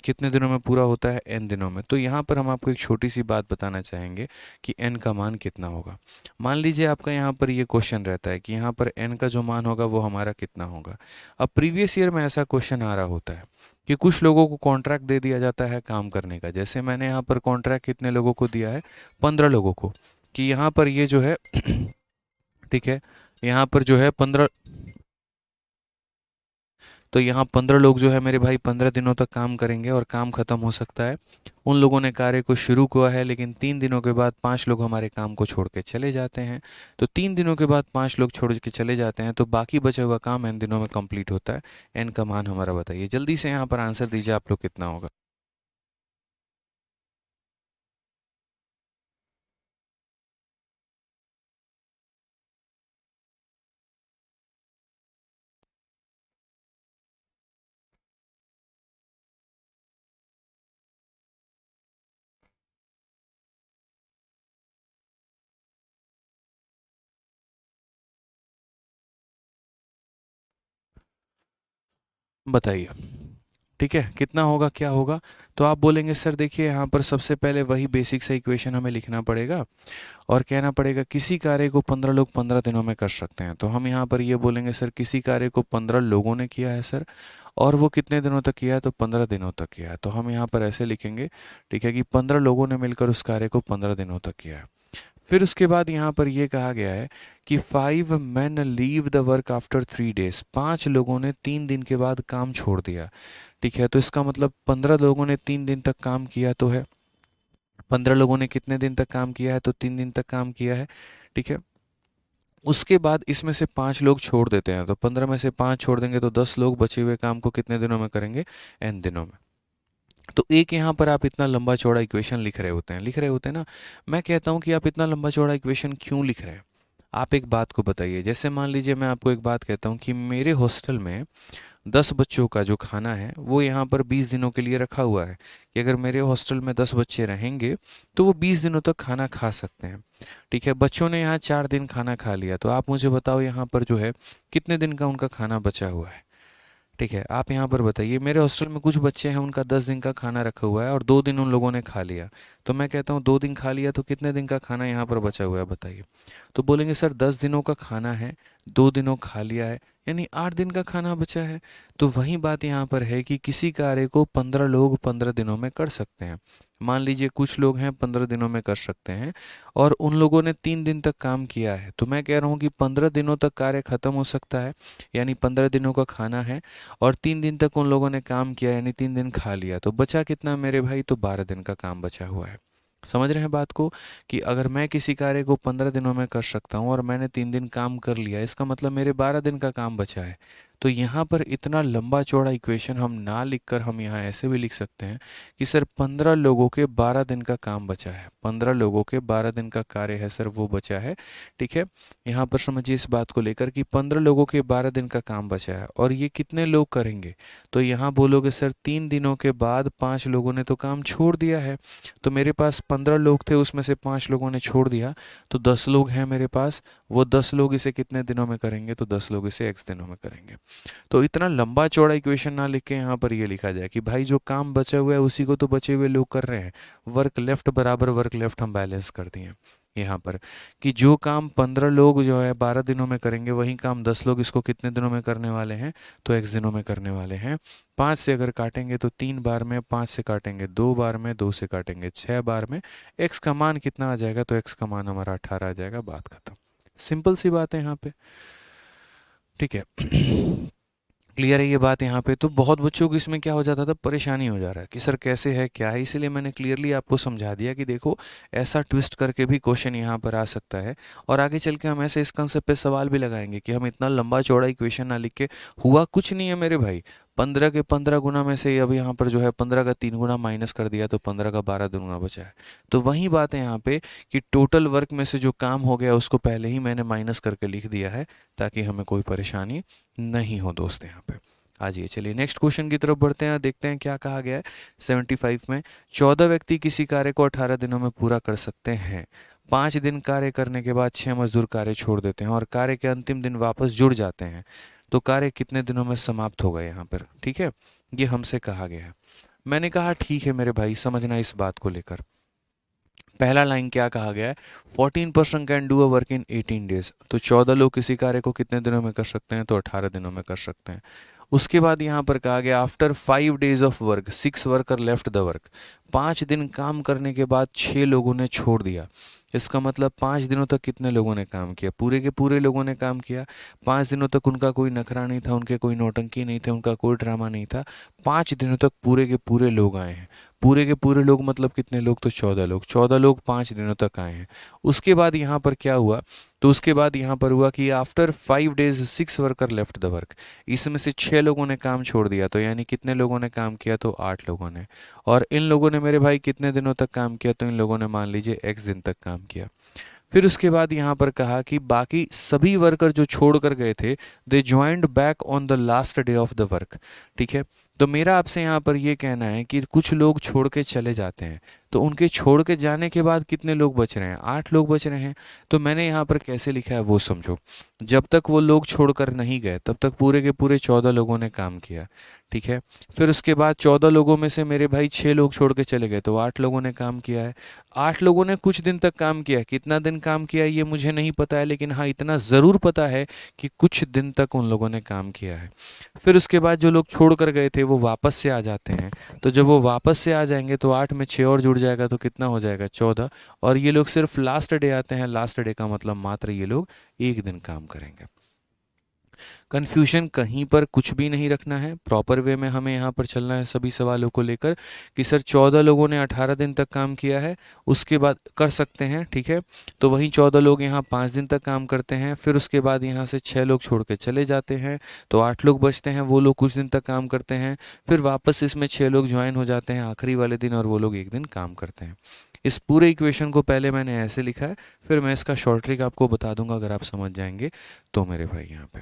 कितने दिनों में पूरा होता है, n दिनों में। तो यहाँ पर हम आपको एक छोटी सी बात बताना चाहेंगे कि n का मान कितना होगा। मान लीजिए आपका यहाँ पर ये क्वेश्चन रहता है कि यहाँ पर n का जो मान होगा वो हमारा कितना होगा। अब प्रीवियस ईयर में ऐसा क्वेश्चन आ रहा होता है कि कुछ लोगों को कॉन्ट्रैक्ट दे दिया जाता है काम करने का। जैसे मैंने यहाँ पर कॉन्ट्रैक्ट कितने लोगों को दिया है, 15 लोगों को, कि यहाँ पर ये जो है ठीक है, यहाँ पर जो है 15, तो यहाँ 15 लोग जो है मेरे भाई 15 दिनों तक काम करेंगे और काम खत्म हो सकता है। उन लोगों ने कार्य को शुरू किया है, लेकिन 3 दिनों के बाद 5 लोग हमारे काम को छोड़ के चले जाते हैं। तो 3 दिनों के बाद 5 लोग छोड़ के चले जाते हैं, तो बाकी बचा हुआ काम n दिनों में कंप्लीट होता है। n का मान हमारा बताइए, जल्दी से यहाँ पर आंसर दीजिए आप लोग, कितना होगा। बताइए। ठीक है, कितना होगा, क्या होगा। तो आप बोलेंगे सर देखिए यहाँ पर सबसे पहले वही बेसिक सा इक्वेशन हमें लिखना पड़ेगा और कहना पड़ेगा किसी कार्य को 15 लोग 15 दिनों में कर सकते हैं। तो हम यहाँ पर ये बोलेंगे सर किसी कार्य को 15 लोगों ने किया है सर, और वो कितने दिनों तक किया है, तो 15 दिनों तक किया है। तो हम यहाँ पर ऐसे लिखेंगे, ठीक है, कि 15 लोगों ने मिलकर उस कार्य को 15 दिनों तक किया है। फिर उसके बाद यहाँ पर ये कहा गया है कि 5 men leave the work after 3 days। 5 लोगों ने 3 दिन के बाद काम छोड़ दिया। ठीक है, तो इसका मतलब 15 लोगों ने 3 दिन तक काम किया तो है, 15 लोगों ने कितने दिन तक काम किया है, तो 3 दिन तक काम किया है। ठीक है, उसके बाद इसमें से 5 लोग छोड़ देते हैं, तो 15 में से 5 छोड़ देंगे तो 10 लोग बचे हुए काम को कितने दिनों में करेंगे, n दिनों में। तो एक यहाँ पर आप इतना लंबा चौड़ा इक्वेशन लिख रहे होते हैं ना। मैं कहता हूँ कि आप इतना लंबा चौड़ा इक्वेशन क्यों लिख रहे हैं। आप एक बात को बताइए, जैसे मान लीजिए मैं आपको एक बात कहता हूँ कि मेरे हॉस्टल में 10 बच्चों का जो खाना है वो यहाँ पर 20 दिनों के लिए रखा हुआ है, कि अगर मेरे हॉस्टल में 10 बच्चे रहेंगे तो वो 20 दिनों तक खाना खा सकते हैं। ठीक है, बच्चों ने यहाँ 4 दिन खाना खा लिया, तो आप मुझे बताओ यहाँ पर जो है कितने दिन का उनका खाना बचा हुआ है। ठीक है, आप यहाँ पर बताइए, मेरे हॉस्टल में कुछ बच्चे हैं उनका 10 दिन का खाना रखा हुआ है और 2 दिन उन लोगों ने खा लिया, तो मैं कहता हूँ 2 दिन खा लिया तो कितने दिन का खाना यहाँ पर बचा हुआ है बताइए। तो बोलेंगे सर 10 दिनों का खाना है, 2 दिनों खा लिया है, यानी 8 दिन का खाना बचा है। तो वही बात यहाँ पर है कि किसी कार्य को 15 लोग 15 दिनों में कर सकते हैं। मान लीजिए कुछ लोग हैं 15 दिनों में कर सकते हैं और उन लोगों ने 3 दिन तक काम किया है, तो मैं कह रहा हूँ कि 15 दिनों तक कार्य खत्म हो सकता है, यानी 15 दिनों का खाना है और 3 दिन तक उन लोगों ने काम किया, यानी 3 दिन खा लिया, तो बचा कितना मेरे भाई, तो 12 दिन का काम बचा हुआ है। समझ रहे हैं बात को, कि अगर मैं किसी कार्य को 15 दिनों में कर सकता हूँ और मैंने 3 दिन काम कर लिया, इसका मतलब मेरे 12 दिन का काम बचा है। तो यहाँ पर इतना लंबा चौड़ा इक्वेशन हम ना लिखकर हम यहाँ ऐसे भी लिख सकते हैं कि सर 15 लोगों के 12 दिन का काम बचा है, 15 लोगों के 12 दिन का कार्य है सर वो बचा है। ठीक है, यहाँ पर समझिए इस बात को लेकर कि 15 लोगों के 12 दिन का काम बचा है और ये कितने लोग करेंगे, तो यहाँ बोलोगे सर 3 दिनों के बाद 5 लोगों ने तो काम छोड़ दिया है, तो मेरे पास 15 लोग थे उसमें से 5 लोगों ने छोड़ दिया, तो 10 लोग हैं मेरे पास, वो 10 लोग इसे कितने दिनों में करेंगे, तो 10 लोग इसे x दिनों में करेंगे। तो इतना लंबा चौड़ा इक्वेशन ना लिख के यहाँ पर ये लिखा जाए कि भाई जो काम बचा हुआ है उसी को तो बचे हुए लोग कर रहे हैं, वर्क लेफ्ट बराबर वर्क लेफ्ट हम बैलेंस कर दिए यहाँ पर, कि जो काम 15 लोग जो है 12 दिनों में करेंगे वही काम 10 लोग इसको कितने दिनों में करने वाले हैं, तो x दिनों में करने वाले हैं। 5 से अगर काटेंगे तो 3 बार में, 5 से काटेंगे 2 बार में, 2 से काटेंगे 6 बार में, x का मान कितना आ जाएगा, तो x का मान हमारा 18 आ जाएगा, बात खत्म। सिंपल सी बात है यहाँ पे। ठीक है, क्लियर है ये बात यहाँ पे। तो बहुत बच्चों को इसमें क्या हो जाता था, परेशानी हो जा रहा है कि सर कैसे है क्या है, इसीलिए मैंने क्लियरली आपको समझा दिया कि देखो ऐसा ट्विस्ट करके भी क्वेश्चन यहाँ पर आ सकता है और आगे चल के हम ऐसे इस कंसेप्ट पे सवाल भी लगाएंगे कि हम इतना लंबा चौड़ा इक्वेशन ना लिख के, हुआ कुछ नहीं है मेरे भाई, 15 के 15 गुना में से अब यहाँ पर जो है 15 का 3 गुना माइनस कर दिया तो 15 का 12 दुगुना बचा है। तो वही बात है यहाँ पे कि टोटल वर्क में से जो काम हो गया उसको पहले ही मैंने माइनस करके लिख दिया है ताकि हमें कोई परेशानी नहीं हो दोस्त यहाँ पे। आ जाइए, चलिए नेक्स्ट क्वेश्चन की तरफ बढ़ते हैं, देखते हैं क्या कहा गया है। 75 में 14 व्यक्ति किसी कार्य को 18 दिनों में पूरा कर सकते हैं। 5 दिन कार्य करने के बाद 6 मजदूर कार्य छोड़ देते हैं और कार्य के अंतिम दिन वापस जुड़ जाते हैं, तो कार्य कितने दिनों में समाप्त होगा यहाँ पर। ठीक है, ये हमसे कहा गया है। मैंने कहा ठीक है मेरे भाई, समझना इस बात को लेकर। पहला लाइन क्या कहा गया है, 14% can do a work in 18 days, तो 14 लोग किसी कार्य को कितने दिनों में कर सकते हैं, तो 18 दिनों में कर सकते हैं। उसके बाद यहाँ पर कहा गया after 5 days of work 6 worker left the work, 5 दिन काम करने के बाद 6 लोगों ने छोड़ दिया। इसका मतलब 5 दिनों तक कितने लोगों ने काम किया, पूरे के पूरे लोगों ने काम किया। 5 दिनों तक उनका कोई नखरा नहीं था, उनके कोई नौटंकी नहीं थे, उनका कोई ड्रामा नहीं था। 5 दिनों तक पूरे के पूरे लोग आए हैं। पूरे के पूरे लोग मतलब कितने लोग, तो 14 लोग। 14 लोग 5 दिनों तक आए हैं। उसके बाद यहाँ पर क्या हुआ, तो उसके बाद यहाँ पर हुआ कि after 5 days 6 worker left the work, इसमें से 6 लोगों ने काम छोड़ दिया, तो यानी कितने लोगों ने काम किया, तो 8 लोगों ने। और इन लोगों ने मेरे भाई कितने दिनों तक काम किया, तो इन लोगों ने मान लीजिए x दिन तक काम किया। फिर उसके बाद यहाँ पर कहा कि बाकी सभी वर्कर जो छोड़ कर गए थे they joined back on the last day of the work. ठीक है, तो मेरा आपसे यहाँ पर ये कहना है कि कुछ लोग छोड़ के चले जाते हैं, तो उनके छोड़ के जाने के बाद कितने लोग बच रहे हैं, 8 लोग बच रहे हैं। तो मैंने यहाँ पर कैसे लिखा है वो समझो। जब तक वो लोग छोड़कर नहीं गए तब तक पूरे के पूरे 14 लोगों ने काम किया। ठीक है। फिर उसके बाद 14 लोगों में से मेरे भाई 6 लोग छोड़ के चले गए, तो 8 लोगों ने काम किया है। 8 लोगों ने कुछ दिन तक काम किया, कितना दिन काम किया ये मुझे नहीं पता है, लेकिन हाँ इतना ज़रूर पता है कि कुछ दिन तक उन लोगों ने काम किया है। फिर उसके बाद जो लोग छोड़ कर गए थे वो वापस से आ जाते हैं। तो जब वो वापस से आ जाएंगे तो 8 में 6 और जुड़ जाएगा, तो कितना हो जाएगा 14। और ये लोग सिर्फ लास्ट डे आते हैं, लास्ट डे का मतलब मात्र ये लोग एक दिन काम करेंगे। कन्फ्यूजन कहीं पर कुछ भी नहीं रखना है, प्रॉपर वे में हमें यहाँ पर चलना है सभी सवालों को लेकर कि सर 14 लोगों ने 18 दिन तक काम किया है, उसके बाद कर सकते हैं, ठीक है। तो वहीं 14 लोग यहाँ 5 दिन तक काम करते हैं, फिर उसके बाद यहाँ से 6 लोग छोड़ के चले जाते हैं, तो 8 लोग बचते हैं, वो लोग कुछ दिन तक काम करते हैं, फिर वापस इसमें 6 लोग ज्वाइन हो जाते हैं आखिरी वाले दिन और वो लोग एक दिन काम करते हैं। इस पूरे इक्वेशन को पहले मैंने ऐसे लिखा है, फिर मैं इसका शॉर्ट ट्रिक आपको बता दूंगा अगर आप समझ जाएंगे तो मेरे भाई यहाँ पे।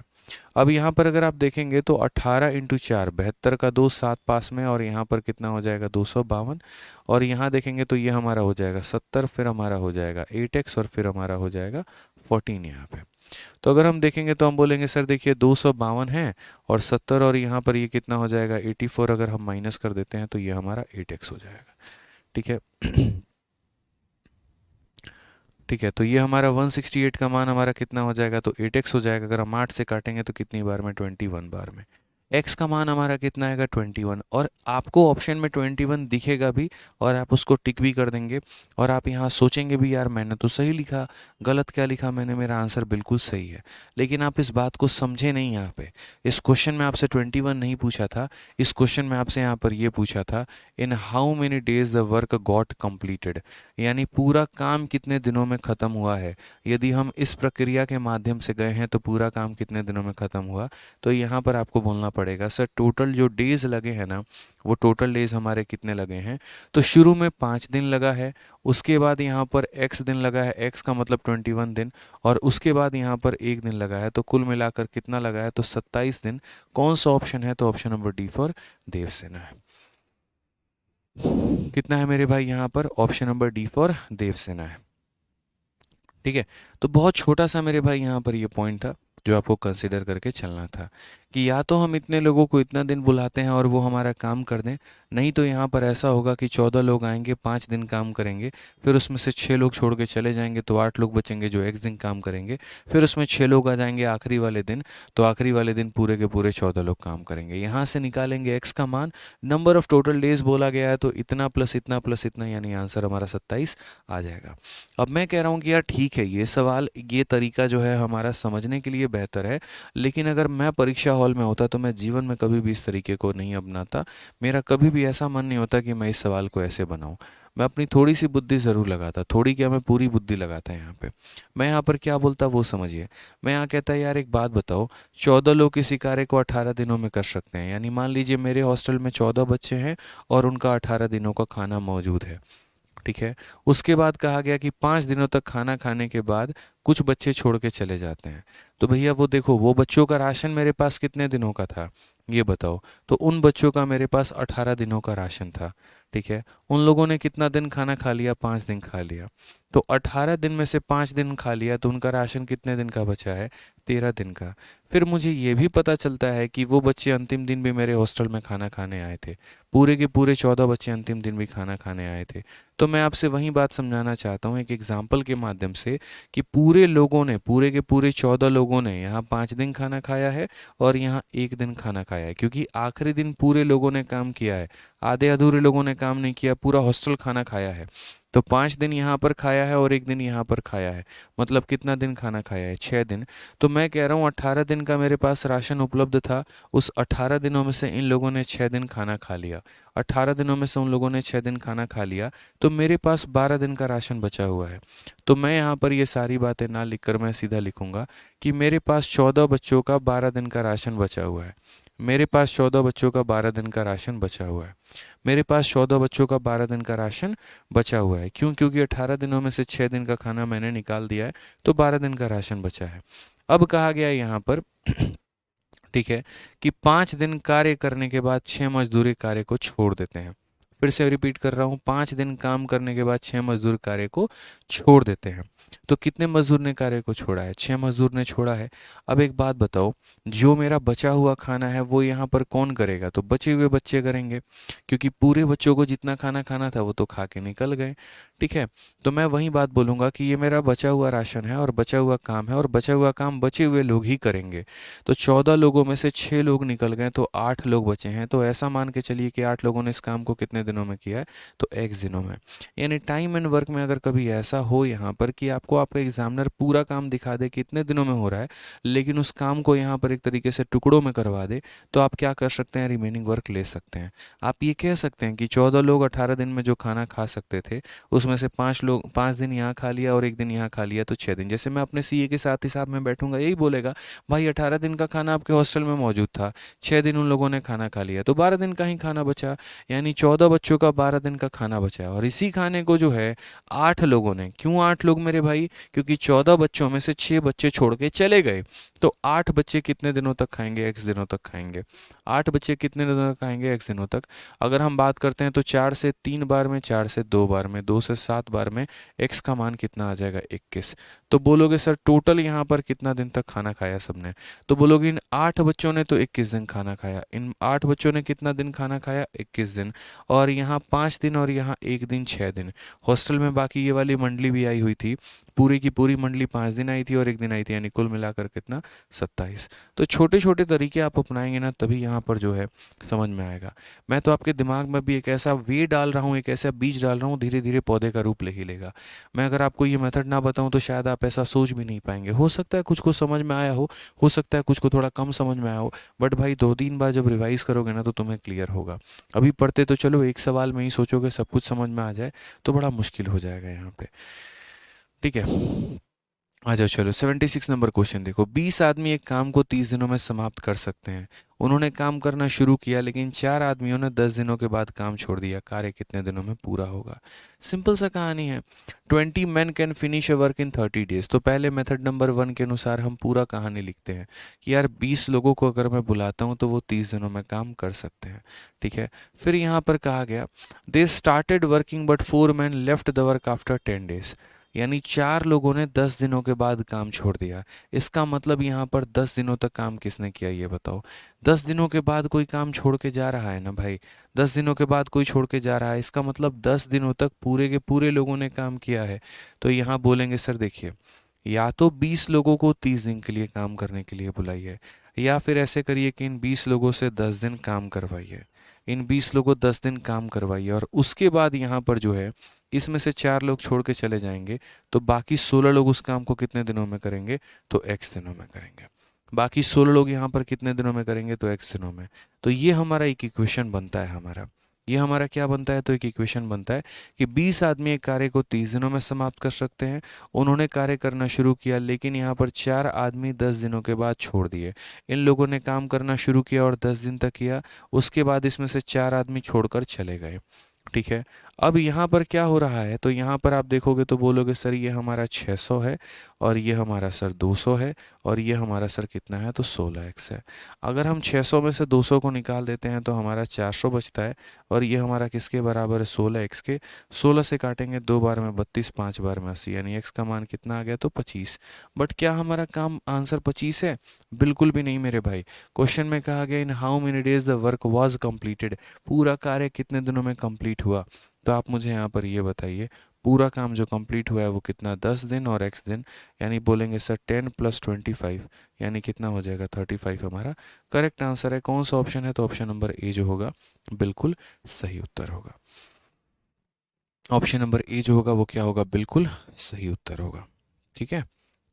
अब यहाँ पर अगर आप देखेंगे तो 18 इंटू 4 72 का 2 7 पास में, और यहाँ पर कितना हो जाएगा 252। और यहाँ देखेंगे तो ये हमारा हो जाएगा 70, फिर हमारा हो जाएगा 8x और फिर हमारा हो जाएगा 14 यहाँ पे। तो अगर हम देखेंगे तो हम बोलेंगे सर देखिए 252 है और 70 और यहाँ पर ये कितना हो जाएगा 84, अगर हम माइनस कर देते हैं तो ये हमारा 8x हो जाएगा, ठीक है। ठीक है, तो ये हमारा 168 का मान हमारा कितना हो जाएगा, तो 8x हो जाएगा। अगर हम 8 से काटेंगे तो कितनी बार में, 21 बार में। x का मान हमारा कितना आएगा 21, और आपको ऑप्शन में 21 दिखेगा भी और आप उसको टिक भी कर देंगे। और आप यहाँ सोचेंगे भी यार मैंने तो सही लिखा, गलत क्या लिखा मैंने, मेरा आंसर बिल्कुल सही है। लेकिन आप इस बात को समझे नहीं यहाँ पे। इस क्वेश्चन में आपसे 21 नहीं पूछा था, इस क्वेश्चन में आपसे यहाँ पर ये पूछा था in how many days the work got completed, यानी पूरा काम कितने दिनों में ख़त्म हुआ है। यदि हम इस प्रक्रिया के माध्यम से गए हैं तो पूरा काम कितने दिनों में ख़त्म हुआ। तो यहाँ पर आपको बोलना पड़ेगा सर टोटल जो डेज लगे हैं ना, वो टोटल डेज हमारे कितने लगे हैं। तो शुरू में 5 दिन लगा है, उसके बाद यहाँ पर x दिन लगा है, x का मतलब 21 दिन, और उसके बाद यहाँ पर 1 दिन लगा है, तो कुल मिलाकर कितना लगा है, तो 27 दिन। कौन सा ऑप्शन है, तो option number D for Devsena है। कितना है मेरे भाई यहाँ पर, option number D for Devsena है, ठीक है। तो बहुत छोटा सा मेरे भाई यहाँ पर ये पॉइंट था जो आपको कंसिडर करके चलना था कि या तो हम इतने लोगों को इतना दिन बुलाते हैं और वो हमारा काम कर दें, नहीं तो यहाँ पर ऐसा होगा कि 14 लोग आएंगे 5 दिन काम करेंगे, फिर उसमें से 6 लोग छोड़ के चले जाएंगे, तो 8 लोग बचेंगे जो x दिन काम करेंगे, फिर उसमें 6 लोग आ जाएंगे आखिरी वाले दिन, तो आखिरी वाले दिन पूरे के पूरे 14 लोग काम करेंगे। यहाँ से निकालेंगे x का मान, नंबर ऑफ टोटल डेज बोला गया है तो इतना प्लस इतना प्लस इतना, यानी आंसर हमारा 27 आ जाएगा। अब मैं कह रहा हूँ कि यार ठीक है, ये सवाल ये तरीका जो है हमारा समझने के लिए बेहतर है, लेकिन अगर मैं परीक्षा हॉल में होता तो मैं जीवन में कभी भी इस तरीके को नहीं अपनाता। मेरा कभी भी ऐसा मन नहीं होता कि मैं इस सवाल को ऐसे बनाऊं। मैं अपनी थोड़ी सी बुद्धि ज़रूर लगाता, थोड़ी क्या मैं पूरी बुद्धि लगाता यहाँ पे। मैं यहाँ पर क्या बोलता वो समझिए। मैं यहाँ कहता यार एक बात बताओ, 14 लोग किसी कार्य को 18 दिनों में कर सकते हैं, यानी मान लीजिए मेरे हॉस्टल में 14 बच्चे हैं और उनका 18 दिनों का खाना मौजूद है, ठीक है। उसके बाद कहा गया कि 5 दिनों तक खाना खाने के बाद कुछ बच्चे छोड़ के चले जाते हैं, तो भैया वो देखो वो बच्चों का राशन मेरे पास कितने दिनों का था ये बताओ। तो उन बच्चों का मेरे पास 18 दिनों का राशन था, ठीक है। उन लोगों ने कितना दिन खाना खा लिया, 5 दिन खा लिया, तो 18 दिन में से 5 दिन खा लिया, तो उनका राशन कितने दिन का बचा है, 13 दिन का। फिर मुझे ये भी पता चलता है कि वो बच्चे अंतिम दिन भी मेरे हॉस्टल में खाना खाने आए थे, पूरे के पूरे 14 बच्चे अंतिम दिन भी खाना खाने आए थे। तो मैं आपसे वही बात समझाना चाहता हूँ एक एग्जाम्पल के माध्यम से कि पूरे लोगों ने, पूरे के पूरे 14 लोगों ने यहाँ 5 दिन खाना खाया है और यहाँ 1 दिन खाना खाया है, क्योंकि आखिरी दिन पूरे लोगों ने काम किया है, आधे अधूरे लोगों ने काम नहीं किया, पूरा हॉस्टल खाना खाया है। तो 5 दिन यहाँ पर खाया है और 1 दिन यहाँ पर खाया है, मतलब कितना दिन खाना खाया है, 6 दिन। तो मैं कह रहा हूँ 18 दिन का मेरे पास राशन उपलब्ध था, उस 18 दिनों में से इन लोगों ने 6 दिन खाना खा लिया, 18 दिनों में से उन लोगों ने 6 दिन खाना खा लिया, तो मेरे पास 12 दिन का राशन बचा हुआ है। तो मैं यहाँ पर ये सारी बातें ना लिखकर मैं सीधा लिखूंगा कि मेरे पास 14 बच्चों का 12 दिन का राशन बचा हुआ है, मेरे पास 14 बच्चों का 12 दिन का राशन बचा हुआ है, मेरे पास 14 बच्चों का 12 दिन का राशन बचा हुआ है। क्यों? क्योंकि 18 दिनों में से 6 दिन का खाना मैंने निकाल दिया है, तो 12 दिन का राशन बचा है। अब कहा गया है यहाँ पर ठीक है कि 5 दिन कार्य करने के बाद 6 मजदूरी कार्य को छोड़ देते हैं। फिर से रिपीट कर रहा हूँ, 5 दिन काम करने के बाद 6 मजदूर कार्य को छोड़ देते हैं। तो कितने मजदूर ने कार्य को छोड़ा है? 6 मजदूर ने छोड़ा है। अब एक बात बताओ, जो मेरा बचा हुआ खाना है वो यहाँ पर कौन करेगा? तो बचे हुए बच्चे करेंगे, क्योंकि पूरे बच्चों को जितना खाना खाना था वो तो खा के निकल गए। ठीक है, तो मैं वही बात बोलूँगा कि ये मेरा बचा हुआ राशन है और बचा हुआ काम है, और बचा हुआ काम बचे हुए लोग ही करेंगे। तो 14 लोगों में से 6 लोग निकल गए, तो 8 लोग बचे हैं। तो ऐसा मान के चलिए कि 8 लोगों ने इस काम को कितने दिनों में किया है? तो x दिनों में। यानी टाइम एंड वर्क में अगर कभी ऐसा हो यहाँ पर कि आपको आपका एग्जामिनर पूरा काम दिखा दे कितने दिनों में हो रहा है, लेकिन उस काम को यहाँ पर एक तरीके से टुकड़ों में करवा दे, तो आप क्या कर सकते हैं? रिमेनिंग वर्क ले सकते हैं। आप ये कह सकते हैं कि 14 लोग 18 दिन में जो खाना खा सकते थे, उसमें से 5 लोग 5 दिन यहाँ खा लिया और एक दिन यहाँ खा लिया, तो 6 दिन। जैसे मैं अपने सीए के साथ हिसाब में बैठूंगा, यही बोलेगा, भाई 18 दिन का खाना आपके हॉस्टल में मौजूद था, 6 दिन उन लोगों ने खाना खा लिया, तो 12 दिन का ही खाना बचा। यानी 14 बच्चों का 12 दिन का खाना बचा है। और इसी खाने को जो है 8 लोगों ने, क्यों 8 लोग मेरे भाई? क्योंकि 14 बच्चों में से 6 बच्चे छोड़ के चले गए। तो 8 बच्चे कितने दिनों तक खाएंगे? x दिनों तक खाएंगे। 8 बच्चे कितने दिनों तक खाएंगे? x दिनों तक। अगर हम बात करते हैं तो 4 से 3 बार में, 4 से 2 बार में, 2 से 7 बार में x का मान कितना आ जाएगा? 21। तो बोलोगे सर टोटल यहाँ पर कितना दिन तक खाना खाया सबने? तो बोलोगे इन 8 बच्चों ने तो 21 दिन खाना खाया। इन 8 बच्चों ने कितना दिन खाना खाया? 21 दिन। और यहाँ 5 दिन और यहाँ एक दिन, 6 दिन। हॉस्टल में बाकी ये वाली मंडली भी आई हुई थी, पूरी की पूरी मंडली 5 दिन आई थी और एक दिन आई थी, यानी कुल मिलाकर कितना? 27। तो छोटे छोटे तरीके आप अपनाएंगे ना, तभी यहाँ पर जो है समझ में आएगा। मैं तो आपके दिमाग में भी एक ऐसा वे डाल रहा हूँ, एक ऐसा बीज डाल रहा हूँ, धीरे धीरे पौधे का रूप ले ही लेगा। मैं अगर आपको ये मेथड ना बताऊँ तो शायद आप ऐसा सोच भी नहीं पाएंगे। हो सकता है कुछ को समझ में आया हो सकता है कुछ को थोड़ा कम समझ में आया हो, बट भाई 2-3 बार जब रिवाइज करोगे ना तो तुम्हें क्लियर होगा। अभी पढ़ते तो चलो एक सवाल में ही सोचोगे सब कुछ समझ में आ जाए, तो बड़ा मुश्किल हो जाएगा यहाँ पे। ठीक है, आ जाओ चलो 76 नंबर क्वेश्चन देखो। 20 आदमी एक काम को 30 दिनों में समाप्त कर सकते हैं। उन्होंने काम करना शुरू किया, लेकिन 4 आदमियों ने 10 दिनों के बाद काम छोड़ दिया। कार्य कितने दिनों में पूरा होगा? सिंपल सा कहानी है। 20 men can finish a work in 30 days। तो पहले मेथड नंबर 1 के अनुसार हम पूरा कहानी लिखते हैं कि यार 20 लोगों को अगर मैं बुलाता हूँ तो वो 30 दिनों में काम कर सकते हैं। ठीक है, फिर यहाँ पर कहा गया they started working but 4 men left the work after 10 days। यानी 4 लोगों ने 10 दिनों के बाद काम छोड़ दिया। इसका मतलब यहाँ पर 10 दिनों तक काम किसने किया ये बताओ? 10 दिनों के बाद कोई काम छोड़ के जा रहा है ना भाई। 10 दिनों के बाद कोई छोड़ के जा रहा है, इसका मतलब 10 दिनों तक पूरे के पूरे लोगों ने काम किया है। तो यहाँ बोलेंगे सर देखिए, या तो 20 लोगों को 30 दिन के लिए काम करने के लिए बुलाइए, या फिर ऐसे करिए कि इन 20 लोगों से 10 दिन काम करवाइए। इन 20 लोगों को 10 दिन काम करवाइए, और उसके बाद यहाँ पर जो है इसमें से 4 लोग छोड़ के चले जाएंगे, तो बाकी 16 लोग उस काम को कितने दिनों में करेंगे? तो x दिनों में करेंगे। बाकी 16 लोग यहाँ पर कितने दिनों में करेंगे? तो x दिनों में। तो ये हमारा एक इक्वेशन बनता है हमारा। ये हमारा क्या बनता है? तो एक इक्वेशन बनता है कि 20 आदमी एक कार्य को 30 दिनों में समाप्त कर सकते हैं। उन्होंने कार्य करना शुरू किया, लेकिन यहाँ पर 4 आदमी 10 दिनों के बाद छोड़ दिए। इन लोगों ने काम करना शुरू किया और 10 दिन तक किया, उसके बाद इसमें से 4 आदमी छोड़कर चले गए। ठीक है, अब यहाँ पर क्या हो रहा है? तो यहाँ पर आप देखोगे तो बोलोगे सर ये हमारा 600 है, और ये हमारा सर 200 है, और ये हमारा सर कितना है? तो 16x है। अगर हम 600 में से 200 को निकाल देते हैं तो हमारा 400 बचता है, और ये हमारा किसके बराबर है? 16x के। 16 से काटेंगे 2 बार में 32, 5 बार में 80, यानी x का मान कितना आ गया? तो 25। बट क्या हमारा काम आंसर 25 है? बिल्कुल भी नहीं मेरे भाई। क्वेश्चन में कहा गया in how many days the work was completed. पूरा कार्य कितने दिनों में कंप्लीट हुआ? तो आप मुझे यहाँ पर ये बताइए, पूरा काम जो कंप्लीट हुआ है वो कितना? 10 दिन और x दिन, यानी बोलेंगे सर 10 + 25, यानी कितना हो जाएगा? 35 हमारा करेक्ट आंसर है। कौन सा ऑप्शन है? तो ऑप्शन नंबर ए जो होगा बिल्कुल सही उत्तर होगा। ऑप्शन नंबर ए जो होगा वो क्या होगा? बिल्कुल सही उत्तर होगा। ठीक है,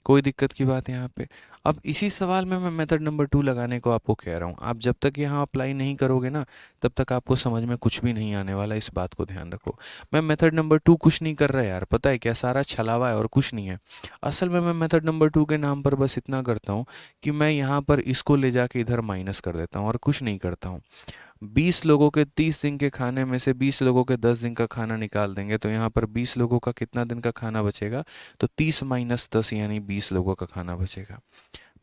कोई दिक्कत की बात है यहाँ पे? अब इसी सवाल में मैं मेथड नंबर 2 लगाने को आपको कह रहा हूँ। आप जब तक यहाँ अप्लाई नहीं करोगे ना, तब तक आपको समझ में कुछ भी नहीं आने वाला, इस बात को ध्यान रखो। मैं मेथड नंबर 2 कुछ नहीं कर रहा यार, पता है क्या? सारा छलावा है और कुछ नहीं है। असल में मैं मेथड नंबर 2 के नाम पर बस इतना करता हूँ कि मैं यहाँ पर इसको ले जाके इधर माइनस कर देता हूँ, और कुछ नहीं करता हूँ। 20 लोगों के 30 दिन के खाने में से 20 लोगों के 10 दिन का खाना निकाल देंगे, तो यहाँ पर 20 लोगों का कितना दिन का खाना बचेगा? तो 30 - 10, यानी 20 लोगों का खाना बचेगा।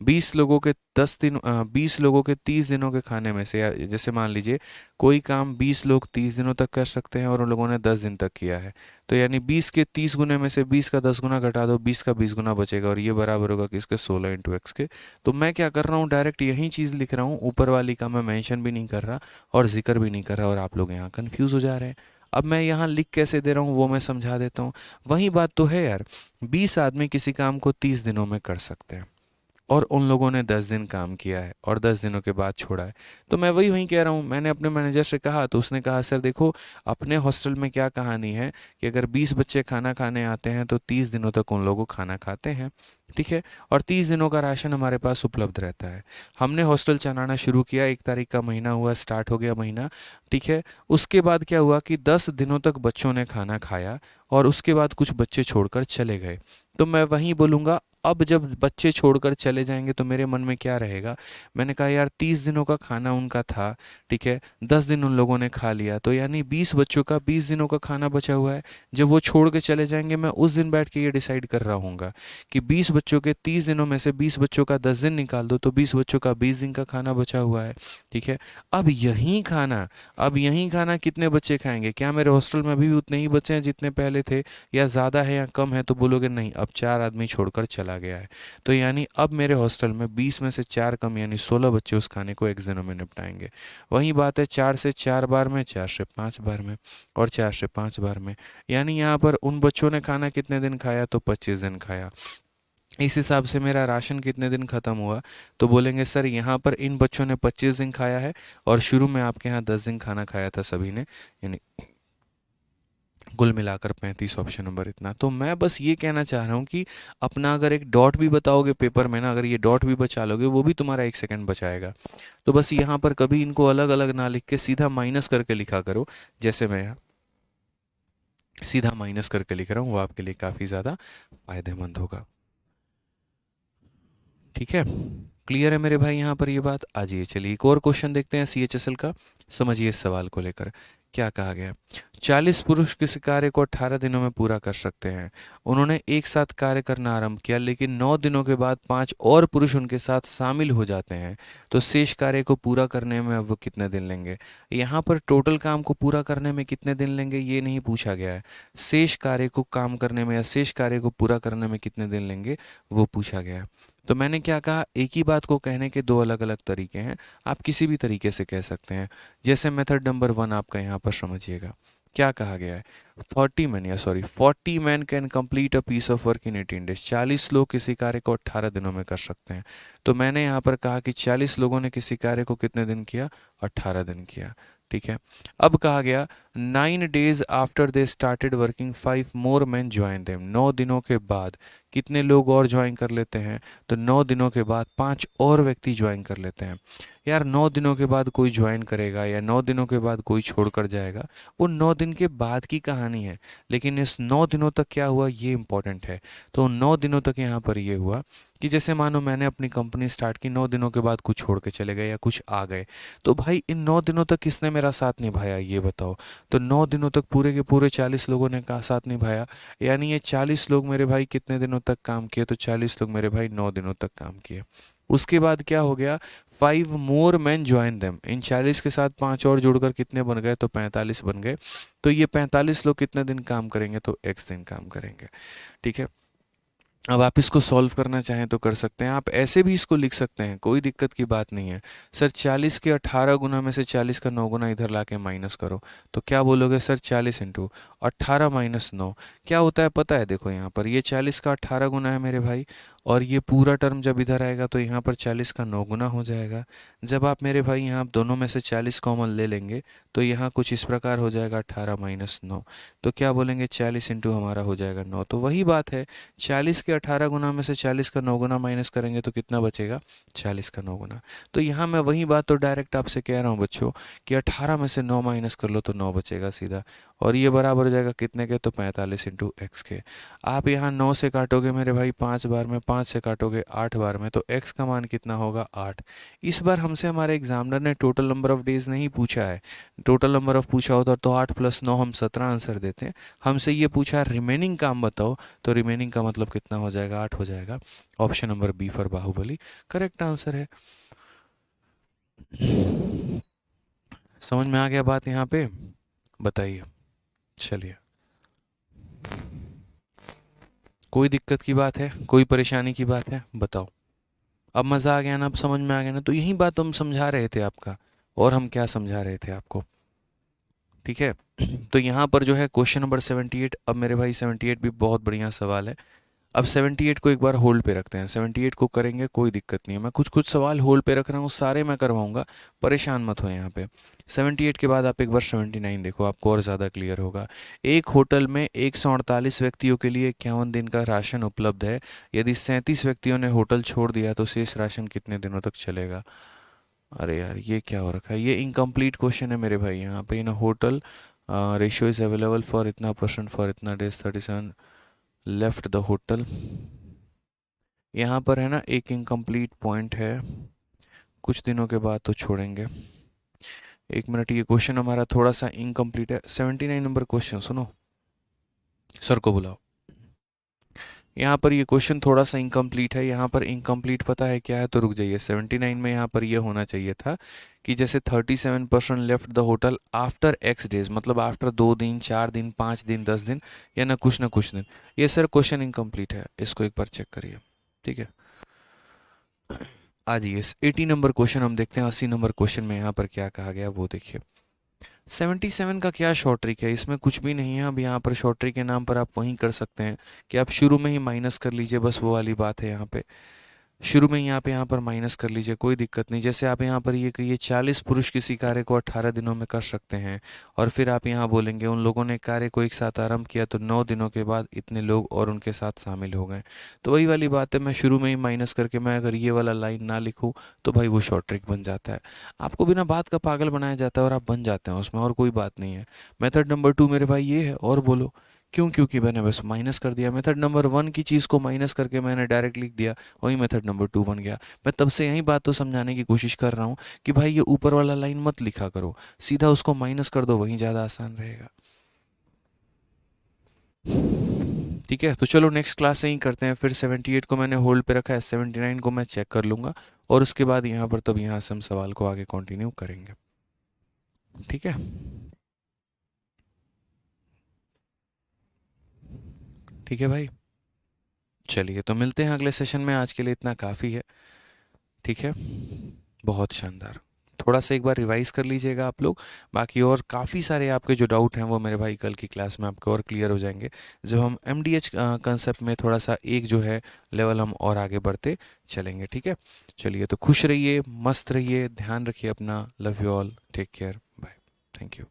20 लोगों के 20 लोगों के 30 दिनों के खाने में से, या जैसे मान लीजिए कोई काम 20 लोग 30 दिनों तक कर सकते हैं और उन लोगों ने 10 दिन तक किया है, तो यानी 20 के 30 गुने में से 20 का 10 गुना घटा दो, 20 का 20 गुना बचेगा, और ये बराबर होगा किसके, 16 इंटू एक्स के। तो मैं क्या कर रहा हूँ, डायरेक्ट यही चीज़ लिख रहा हूँ, ऊपर वाली का मैं मेंशन भी नहीं कर रहा और जिक्र भी नहीं कर रहा, और आप लोग यहाँ कंफ्यूज हो जा रहे हैं। अब मैं यहाँ लिख कैसे दे रहा हूँ वो मैं समझा देता हूँ। वही बात तो है यार, 20 आदमी किसी काम को 30 दिनों में कर सकते हैं और उन लोगों ने 10 दिन काम किया है और 10 दिनों के बाद छोड़ा है। तो मैं वही वही कह रहा हूँ, मैंने अपने मैनेजर से कहा तो उसने कहा सर देखो, अपने हॉस्टल में क्या कहानी है कि अगर 20 बच्चे खाना खाने आते हैं तो 30 दिनों तक उन लोगों को खाना खाते हैं, ठीक है, और 30 दिनों का राशन हमारे पास उपलब्ध रहता है। हमने हॉस्टल चलाना शुरू किया, 1 तारीख का महीना हुआ, स्टार्ट हो गया महीना, ठीक है। उसके बाद क्या हुआ कि 10 दिनों तक बच्चों ने खाना खाया और उसके बाद कुछ बच्चे छोड़कर चले गए। तो मैं वहीं बोलूँगा, अब जब बच्चे छोड़कर चले जाएंगे तो मेरे मन में क्या रहेगा। मैंने कहा यार 30 दिनों का खाना उनका था, ठीक है, 10 दिन उन लोगों ने खा लिया, तो यानी 20 बच्चों का 20 दिनों का खाना बचा हुआ है। जब वो छोड़ के चले जाएंगे मैं उस दिन बैठ के ये डिसाइड कर रहा हूँगा कि 20 बच्चों के 30 दिनों में से 20 बच्चों का 10 दिन निकाल दो तो 20 बच्चों का 20 दिन का खाना बचा हुआ है, ठीक है। अब यही खाना कितने बच्चे खाएंगे, क्या मेरे हॉस्टल में अभी भी उतने ही बच्चे हैं जितने पहले थे, या ज़्यादा है या कम है, तो बोलोगे नहीं अब 4 आदमी छोड़कर चला गया है। तो यानी अब मेरे हॉस्टल में 20 में से 4 कम यानी 16 बच्चे उस खाने को एक दिनों में निपटाएंगे। वही बात है 4 से 4 बार में, 4 से 5 बार में और 4 से 5 बार में, यानी यहाँ पर उन बच्चों ने खाना कितने दिन खाया, तो 25 दिन खाया। इस हिसाब से मेरा राशन कितने दिन ख़त्म हुआ, तो बोलेंगे सर यहाँ पर इन बच्चों ने 25 दिन खाया है और शुरू में आपके यहाँ 10 दिन खाना खाया था सभी ने, यानी कुल मिलाकर 35, ऑप्शन नंबर इतना। तो मैं बस ये कहना चाह रहा हूँ कि अपना अगर एक डॉट भी बताओगे पेपर में ना, अगर ये डॉट भी बचा लोगे वो भी तुम्हारा 1 सेकंड बचाएगा। तो बस यहाँ पर कभी इनको अलग अलग ना लिख के सीधा माइनस करके लिखा करो, जैसे मैं यहाँ सीधा माइनस करके लिख रहा हूँ, वो आपके लिए काफ़ी ज़्यादा फायदेमंद होगा, ठीक है। क्लियर है मेरे भाई यहाँ पर ये बात। आ जाइए चलिए एक और क्वेश्चन देखते हैं CHSL का, समझिए इस सवाल को लेकर क्या कहा गया। 40 पुरुष किसी कार्य को 18 दिनों में पूरा कर सकते हैं। उन्होंने एक साथ कार्य करना आरंभ किया, लेकिन 9 दिनों के बाद 5 और पुरुष उनके साथ शामिल हो जाते हैं, तो शेष कार्य को पूरा करने में वो कितने दिन लेंगे। यहाँ पर टोटल काम को पूरा करने में कितने दिन लेंगे ये नहीं पूछा गया है, शेष कार्य को काम करने में या शेष कार्य को पूरा करने में कितने दिन लेंगे वो पूछा गया है। तो मैंने क्या कहा, एक ही बात को कहने के दो अलग अलग तरीके हैं, आप किसी भी तरीके से कह सकते हैं। जैसे मेथड नंबर 1 आपका यहाँ पर समझिएगा क्या कहा गया है। 40 man can complete a piece of work in 18 days. 40 लोग किसी कार्य को 18 दिनों में कर सकते हैं। तो मैंने यहाँ पर कहा कि 40 लोगों ने किसी कार्य को कितने दिन किया, 18 दिन किया, ठीक है। अब कहा गया 9 days after they started working 5 more man join them. 9 दिनों के बाद कितने लोग और ज्वाइन कर लेते हैं, तो 9 दिनों के बाद 5 और व्यक्ति ज्वाइन कर लेते हैं। यार 9 दिनों के बाद कोई ज्वाइन करेगा या 9 दिनों के बाद कोई छोड़कर जाएगा, वो 9 दिन के बाद की कहानी है, लेकिन इस 9 दिनों तक क्या हुआ ये इंपॉर्टेंट है। तो 9 दिनों तक यहाँ पर ये हुआ कि जैसे मानो मैंने अपनी कंपनी स्टार्ट की, 9 दिनों के बाद कुछ छोड़ के चले गए या कुछ आ गए, तो भाई इन 9 दिनों तक किसने मेरा साथ निभाया ये बताओ। तो 9 दिनों तक पूरे के पूरे 40 लोगों ने का साथ निभाया, यानी ये 40 लोग मेरे भाई कितने दिनों तक काम किए, तो 40 लोग मेरे भाई 9 दिनों तक काम किए। उसके बाद क्या हो गया, 5 मोर मैन ज्वाइन देम। इन 40 के साथ 5 और जुड़कर कितने बन गए, तो 45 बन गए। तो ये 45 लोग कितने दिन काम करेंगे, तो x दिन काम करेंगे, ठीक है। अब आप इसको सॉल्व करना चाहें तो कर सकते हैं, आप ऐसे भी इसको लिख सकते हैं, कोई दिक्कत की बात नहीं है। सर 40 के 18 गुना में से 40 का 9 गुना इधर ला के माइनस करो, तो क्या बोलोगे सर 40 इंटू 18 माइनस 9 क्या होता है पता है। देखो यहाँ पर ये 40 का 18 गुना है मेरे भाई, और ये पूरा टर्म जब इधर आएगा तो यहाँ पर 40 का 9 गुना हो जाएगा। जब आप मेरे भाई यहाँ दोनों में से 40 कॉमन ले लेंगे तो यहाँ कुछ इस प्रकार हो जाएगा 18 माइनस 9, तो क्या बोलेंगे 40 इंटू हमारा हो जाएगा 9। तो वही बात है, 40 के 18 गुना में से 40 का 9 गुना माइनस करेंगे तो कितना बचेगा, 40 का 9 गुना। तो यहाँ मैं वही बात तो डायरेक्ट आपसे कह रहा हूँ बच्चों कि 18 में से 9 माइनस कर लो तो 9 बचेगा सीधा, और ये बराबर हो जाएगा कितने के, तो 45 इंटू एक्स के। आप यहाँ 9 से काटोगे मेरे भाई 5 बार में, 5 से काटोगे 8 बार में, तो एक्स का मान कितना होगा 8। इस बार हमसे हमारे एग्जामिनर ने टोटल नंबर ऑफ डेज नहीं पूछा है, टोटल नंबर ऑफ पूछा होता तो 8 + 9 हम 17 आंसर देते हैं। हमसे ये पूछा है रिमेनिंग काम बताओ, तो रिमेनिंग का मतलब कितना हो जाएगा, 8 हो जाएगा। Option number B for Baahubali correct answer है। समझ में आ गया बात यहाँ पे, बताइए। चलिए, कोई दिक्कत की बात है, कोई परेशानी की बात है, बताओ। अब मज़ा आ गया ना, अब समझ में आ गया ना, तो यही बात हम समझा रहे थे आपका, और हम क्या समझा रहे थे आपको, ठीक है। तो यहाँ पर जो है क्वेश्चन नंबर 78, अब मेरे भाई 78 भी बहुत बढ़िया सवाल है। अब 78 को एक बार होल्ड पे रखते हैं, 78 को करेंगे, कोई दिक्कत नहीं है, मैं कुछ कुछ सवाल होल्ड पे रख रहा हूँ, सारे मैं करवाऊंगा, परेशान मत हो यहाँ पे। 78 के बाद आप एक बार 79 देखो, आपको और ज़्यादा क्लियर होगा। एक होटल में 148 व्यक्तियों के लिए 51 दिन का राशन उपलब्ध है। यदि 37 व्यक्तियों ने होटल छोड़ दिया तो शेष राशन कितने दिनों तक चलेगा। अरे यार ये क्या हो रखा है, ये इनकम्प्लीट क्वेश्चन है मेरे भाई। यहाँ पे in hotel ratio is available for इतना परसेंट फॉर इतना डेज, 37 लेफ्ट द होटल। यहाँ पर है ना एक इनकम्प्लीट पॉइंट है, कुछ दिनों के बाद तो छोड़ेंगे। एक मिनट, ये क्वेश्चन हमारा थोड़ा सा इनकम्प्लीट है। 79 नंबर क्वेश्चन सुनो, सर को बुलाओ। यहाँ पर ये क्वेश्चन थोड़ा सा इनकम्प्लीट है। यहाँ पर इनकम्प्लीट पता है क्या है, तो रुक जाइए। 79 में यहाँ पर ये होना चाहिए था कि जैसे 37% left the hotel after x days, मतलब आफ्टर 2 दिन, 4 दिन, 5 दिन, 10 दिन, या ना कुछ दिन। ये सर क्वेश्चन इनकम्प्लीट है, इसको एक बार चेक करिए, ठीक है। आ जाइए 80 नंबर क्वेश्चन हम देखते हैं। 80 नंबर क्वेश्चन में यहाँ पर क्या कहा गया वो देखिए। 77 का क्या शॉर्ट ट्रिक है, इसमें कुछ भी नहीं है। अब यहाँ पर शॉर्ट ट्रिक के नाम पर आप वहीं कर सकते हैं कि आप शुरू में ही माइनस कर लीजिए, बस वो वाली बात है। यहाँ पे शुरू में ही आप यहाँ पर माइनस कर लीजिए, कोई दिक्कत नहीं। जैसे आप यहाँ पर ये कहिए 40 पुरुष किसी कार्य को 18 दिनों में कर सकते हैं, और फिर आप यहाँ बोलेंगे उन लोगों ने कार्य को एक साथ आरंभ किया तो 9 दिनों के बाद इतने लोग और उनके साथ शामिल हो गए। तो वही वाली बात है, मैं शुरू में ही माइनस करके मैं अगर ये वाला लाइन ना लिखूँ तो भाई वो शॉर्ट ट्रिक बन जाता है। आपको बिना बात का पागल बनाया जाता है और आप बन जाते हैं उसमें, और कोई बात नहीं है। मेथड नंबर 2 मेरे भाई ये है, और बोलो क्यों, क्योंकि मैंने बस माइनस कर दिया। मेथड नंबर 1 की चीज़ को माइनस करके मैंने डायरेक्ट लिख दिया, वही मेथड नंबर 2 बन गया। मैं तब से यही बात तो समझाने की कोशिश कर रहा हूँ कि भाई ये ऊपर वाला लाइन मत लिखा करो, सीधा उसको माइनस कर दो, वहीं ज़्यादा आसान रहेगा। ठीक है, तो चलो नेक्स्ट क्लास से ही करते हैं फिर। 78 को मैंने होल्ड पे रखा है, 79 को मैं चेक कर लूँगा, और उसके बाद यहाँ पर तब यहाँ से हम सवाल को आगे कंटिन्यू करेंगे, ठीक है। ठीक है भाई, चलिए तो मिलते हैं अगले सेशन में। आज के लिए इतना काफ़ी है, ठीक है। बहुत शानदार, थोड़ा सा एक बार रिवाइज कर लीजिएगा आप लोग। बाकी और काफ़ी सारे आपके जो डाउट हैं वो मेरे भाई कल की क्लास में आपके और क्लियर हो जाएंगे, जब हम MDH कंसेप्ट में थोड़ा सा एक जो है लेवल हम और आगे बढ़ते चलेंगे, ठीक है। चलिए तो खुश रहिए, मस्त रहिए, ध्यान रखिए अपना। Love you all, take care, bye, thank you.